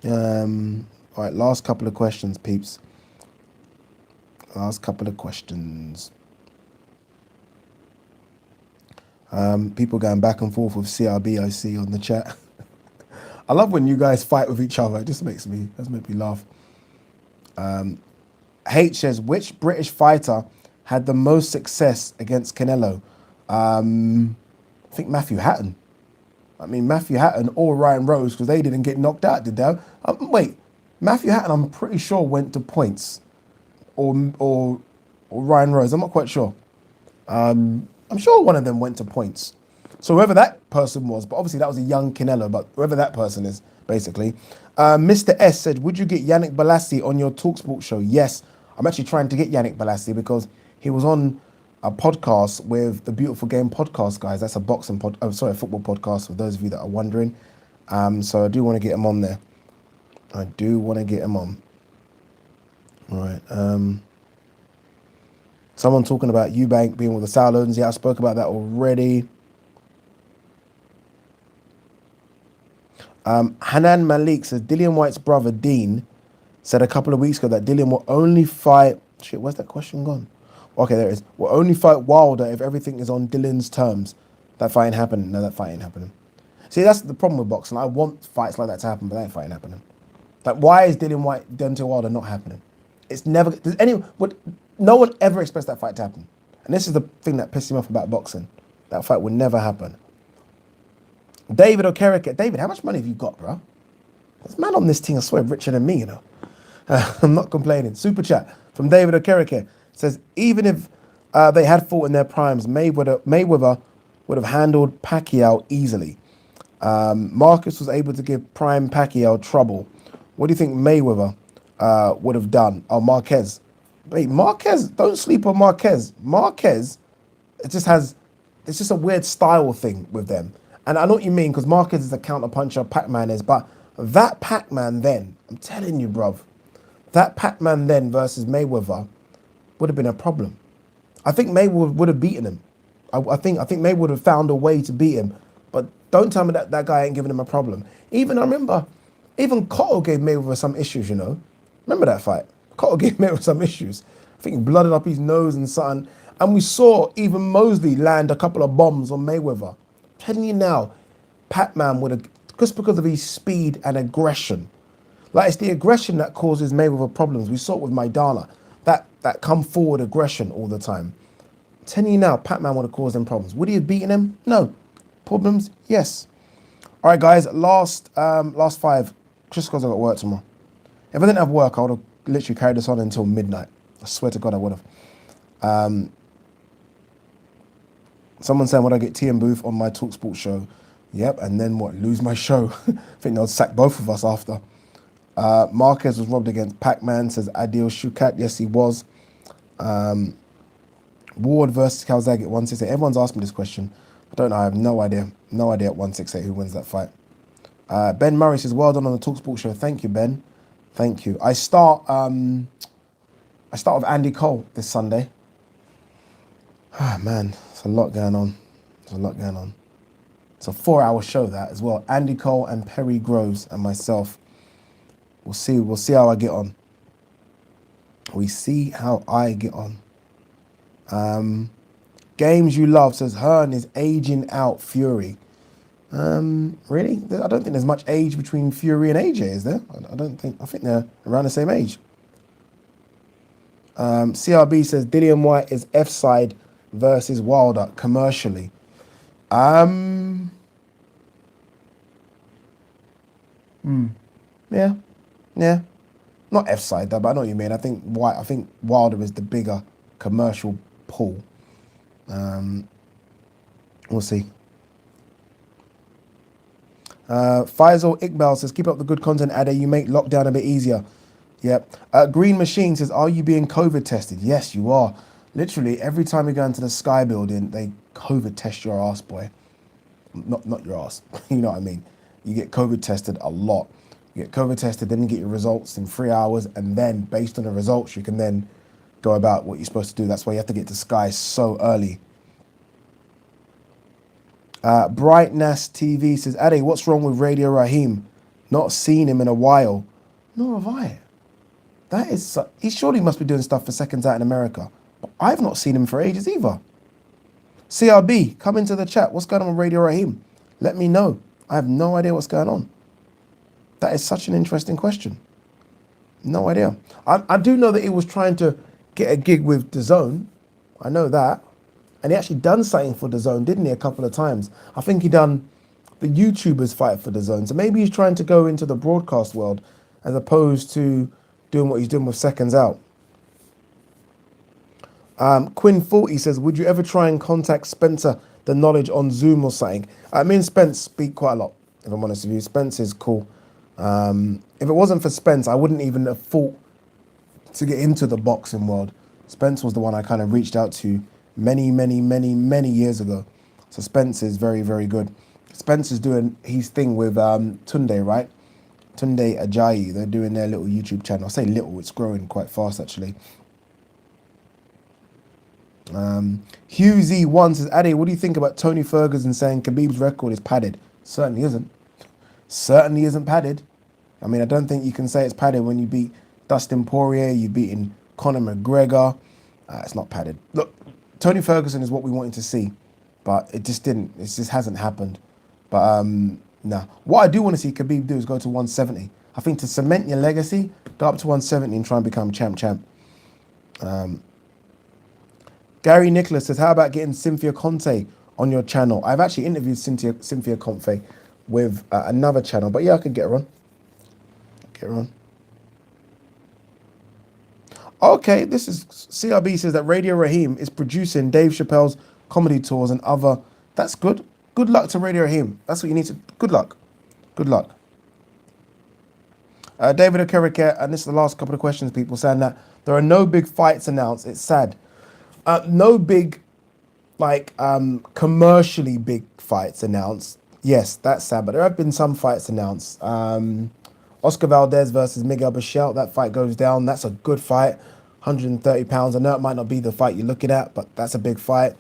All right, last couple of questions, peeps. Last couple of questions. People going back and forth with CRB, I see on the chat. I love when you guys fight with each other. It just makes me laugh. H says, which British fighter had the most success against Canelo? I think Matthew Hatton. I mean, Matthew Hatton or Ryan Rose, because they didn't get knocked out, did they? Wait, Matthew Hatton, I'm pretty sure went to points, or Ryan Rose. I'm not quite sure. I'm sure one of them went to points. So whoever that person was, but obviously that was a young Canelo, but whoever that person is, basically. Mr. S said, would you get Yannick Balassi on your TalkSport show? Yes, I'm actually trying to get Yannick Balassi because he was on a podcast with the Beautiful Game podcast guys. That's a football podcast for those of you that are wondering. So I do want to get him on there. I do want to get him on. All right. Someone talking about Eubank being with the Salons. Yeah, I spoke about that already. Hanan Malik says, Dillian White's brother Dean said a couple of weeks ago that Dillian will only fight... Shit, where's that question gone? Okay, there it is. Will only fight Wilder if everything is on Dillian's terms. That fight ain't happening. No, that fight ain't happening. See, that's the problem with boxing. I want fights like that to happen, but that fight ain't happening. Like, why is Dillian White, Deontay Wilder not happening? It's never... No one ever expects that fight to happen. And this is the thing that pissed him off about boxing. That fight would never happen. David Okereke. David, how much money have you got, bro? This man on this thing, I swear, richer than me, you know. I'm not complaining. Super chat from David Okereke says, even if they had fought in their primes, Mayweather would have handled Pacquiao easily. Marcus was able to give prime Pacquiao trouble. What do you think Mayweather would have done? Oh, Marquez. Wait, Marquez, don't sleep on Marquez. Marquez, it's just a weird style thing with them. And I know what you mean, because Marquez is a counter-puncher, Pac-Man is, but that Pac-Man then, I'm telling you, bruv, that Pac-Man then versus Mayweather would have been a problem. I think Mayweather would have beaten him. I think Mayweather would have found a way to beat him. But don't tell me that guy ain't giving him a problem. I remember, even Cotto gave Mayweather some issues, you know. Remember that fight? Cotto gave Mayweather some issues. I think he blooded up his nose and something. And we saw even Mosley land a couple of bombs on Mayweather. Telling you now, Pac-Man would have, just because of his speed and aggression. Like, it's the aggression that causes Mayweather problems. We saw it with Maidana. That come forward aggression all the time. I'm telling you now, Pac-Man would have caused them problems. Would he have beaten him? No. Problems? Yes. All right, guys, last 5. Just because I got work tomorrow. If I didn't have work, I would have literally carried this on until midnight. I swear to God, I would have. Someone saying, would I get T and Booth on my TalkSport show? Yep, and then what? Lose my show? I think they'll sack both of us after. Marquez was robbed against Pac-Man, says Adil Shukat. Yes, he was. Ward versus Calzaghe at 168. Everyone's asked me this question. I don't know. I have no idea. No idea at 168 who wins that fight. Ben Murray says, well done on the TalkSport show. Thank you, Ben. Thank you. I start with Andy Cole this Sunday. Ah, man, there's a lot going on. It's a 4-hour show, that as well. Andy Cole and Perry Groves and myself. We'll see how I get on. Games you love says Hearn is aging out Fury. Really? I don't think there's much age between Fury and AJ, is there? I think they're around the same age. CRB says Dillian White is F-side versus Wilder commercially. Yeah. Not F-side though, but I know what you mean. I think Wilder is the bigger commercial pull. We'll see. Faisal Iqbal says, keep up the good content, Ade. You make lockdown a bit easier. Yep. Green Machine says, are you being COVID tested? Yes, you are. Literally, every time you go into the Sky building, they COVID test your ass, boy. Not your ass. You know what I mean? You get COVID tested a lot. You get COVID tested, then you get your results in 3 hours, and then based on the results, you can then go about what you're supposed to do. That's why you have to get to Sky so early. Brightness TV says, Ade, what's wrong with Radio Raheem? Not seen him in a while. Nor have I. He surely must be doing stuff for Seconds Out in America. But I've not seen him for ages either. CRB, come into the chat. What's going on with Radio Raheem? Let me know. I have no idea what's going on. That is such an interesting question. No idea. I do know that he was trying to get a gig with DAZN. I know that. And he actually done something for DAZN, didn't he, a couple of times? I think he done the YouTubers fight for DAZN. So maybe he's trying to go into the broadcast world as opposed to doing what he's doing with Seconds Out. Quinn40 says, would you ever try and contact Spencer, the knowledge on Zoom or something? Me and Spence speak quite a lot, if I'm honest with you. Spence is cool. If it wasn't for Spence, I wouldn't even have thought to get into the boxing world. Spence was the one I kind of reached out to many years ago. So Spence is very, very good. Spence is doing his thing with Tunde, right? Tunde Ajayi. They're doing their little YouTube channel. I say little, it's growing quite fast actually. Hugh Z1 says, Ade, what do you think about Tony Ferguson saying Khabib's record is padded? Certainly isn't. Certainly isn't padded. I mean, I don't think you can say it's padded when you beat Dustin Poirier, you beating Conor McGregor. It's not padded. Look, Tony Ferguson is what we wanted to see, but it just didn't. It just hasn't happened. But no. What I do want to see Khabib do is go to 170. I think to cement your legacy, go up to 170 and try and become champ. Gary Nicholas says, how about getting Cynthia Conte on your channel? I've actually interviewed Cynthia Conte with another channel, but yeah, I could get her on. Okay, this is CRB says that Radio Raheem is producing Dave Chappelle's comedy tours and other. That's good. Good luck to Radio Raheem. That's what you need to. Good luck. David Okereke, and this is the last couple of questions, people, saying that there are no big fights announced. It's sad. No big, commercially big fights announced. Yes, that's sad, but there have been some fights announced. Oscar Valdez versus Miguel Bichel, that fight goes down. That's a good fight, 130 pounds. I know it might not be the fight you're looking at, but that's a big fight.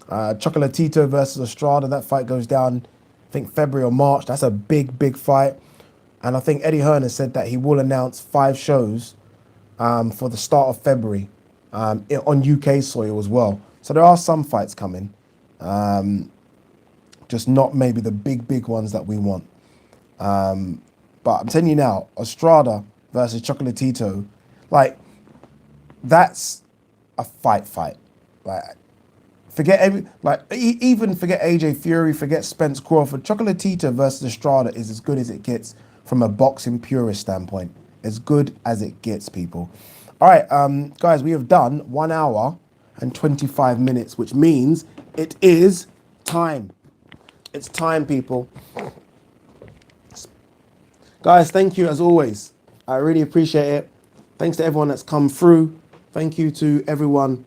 Chocolatito versus Estrada, that fight goes down, I think February or March. That's a big fight. And I think Eddie Hearn has said that he will announce 5 shows for the start of February on UK soil as well. So there are some fights coming, just not maybe the big ones that we want. But I'm telling you now, Estrada versus Chocolatito, that's a fight. Forget even forget AJ Fury, forget Spence Crawford. Chocolatito versus Estrada is as good as it gets from a boxing purist standpoint. As good as it gets, people. All right, guys, we have done 1 hour and 25 minutes, which means it is time. It's time, people. Guys, thank you as always. I really appreciate it. Thanks to everyone that's come through. Thank you to everyone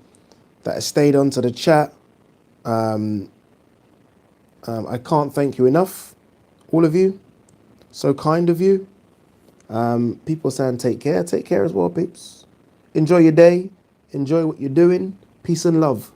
that has stayed on to the chat. I can't thank you enough, all of you. So kind of you. People saying take care. Take care as well, peeps. Enjoy your day. Enjoy what you're doing. Peace and love.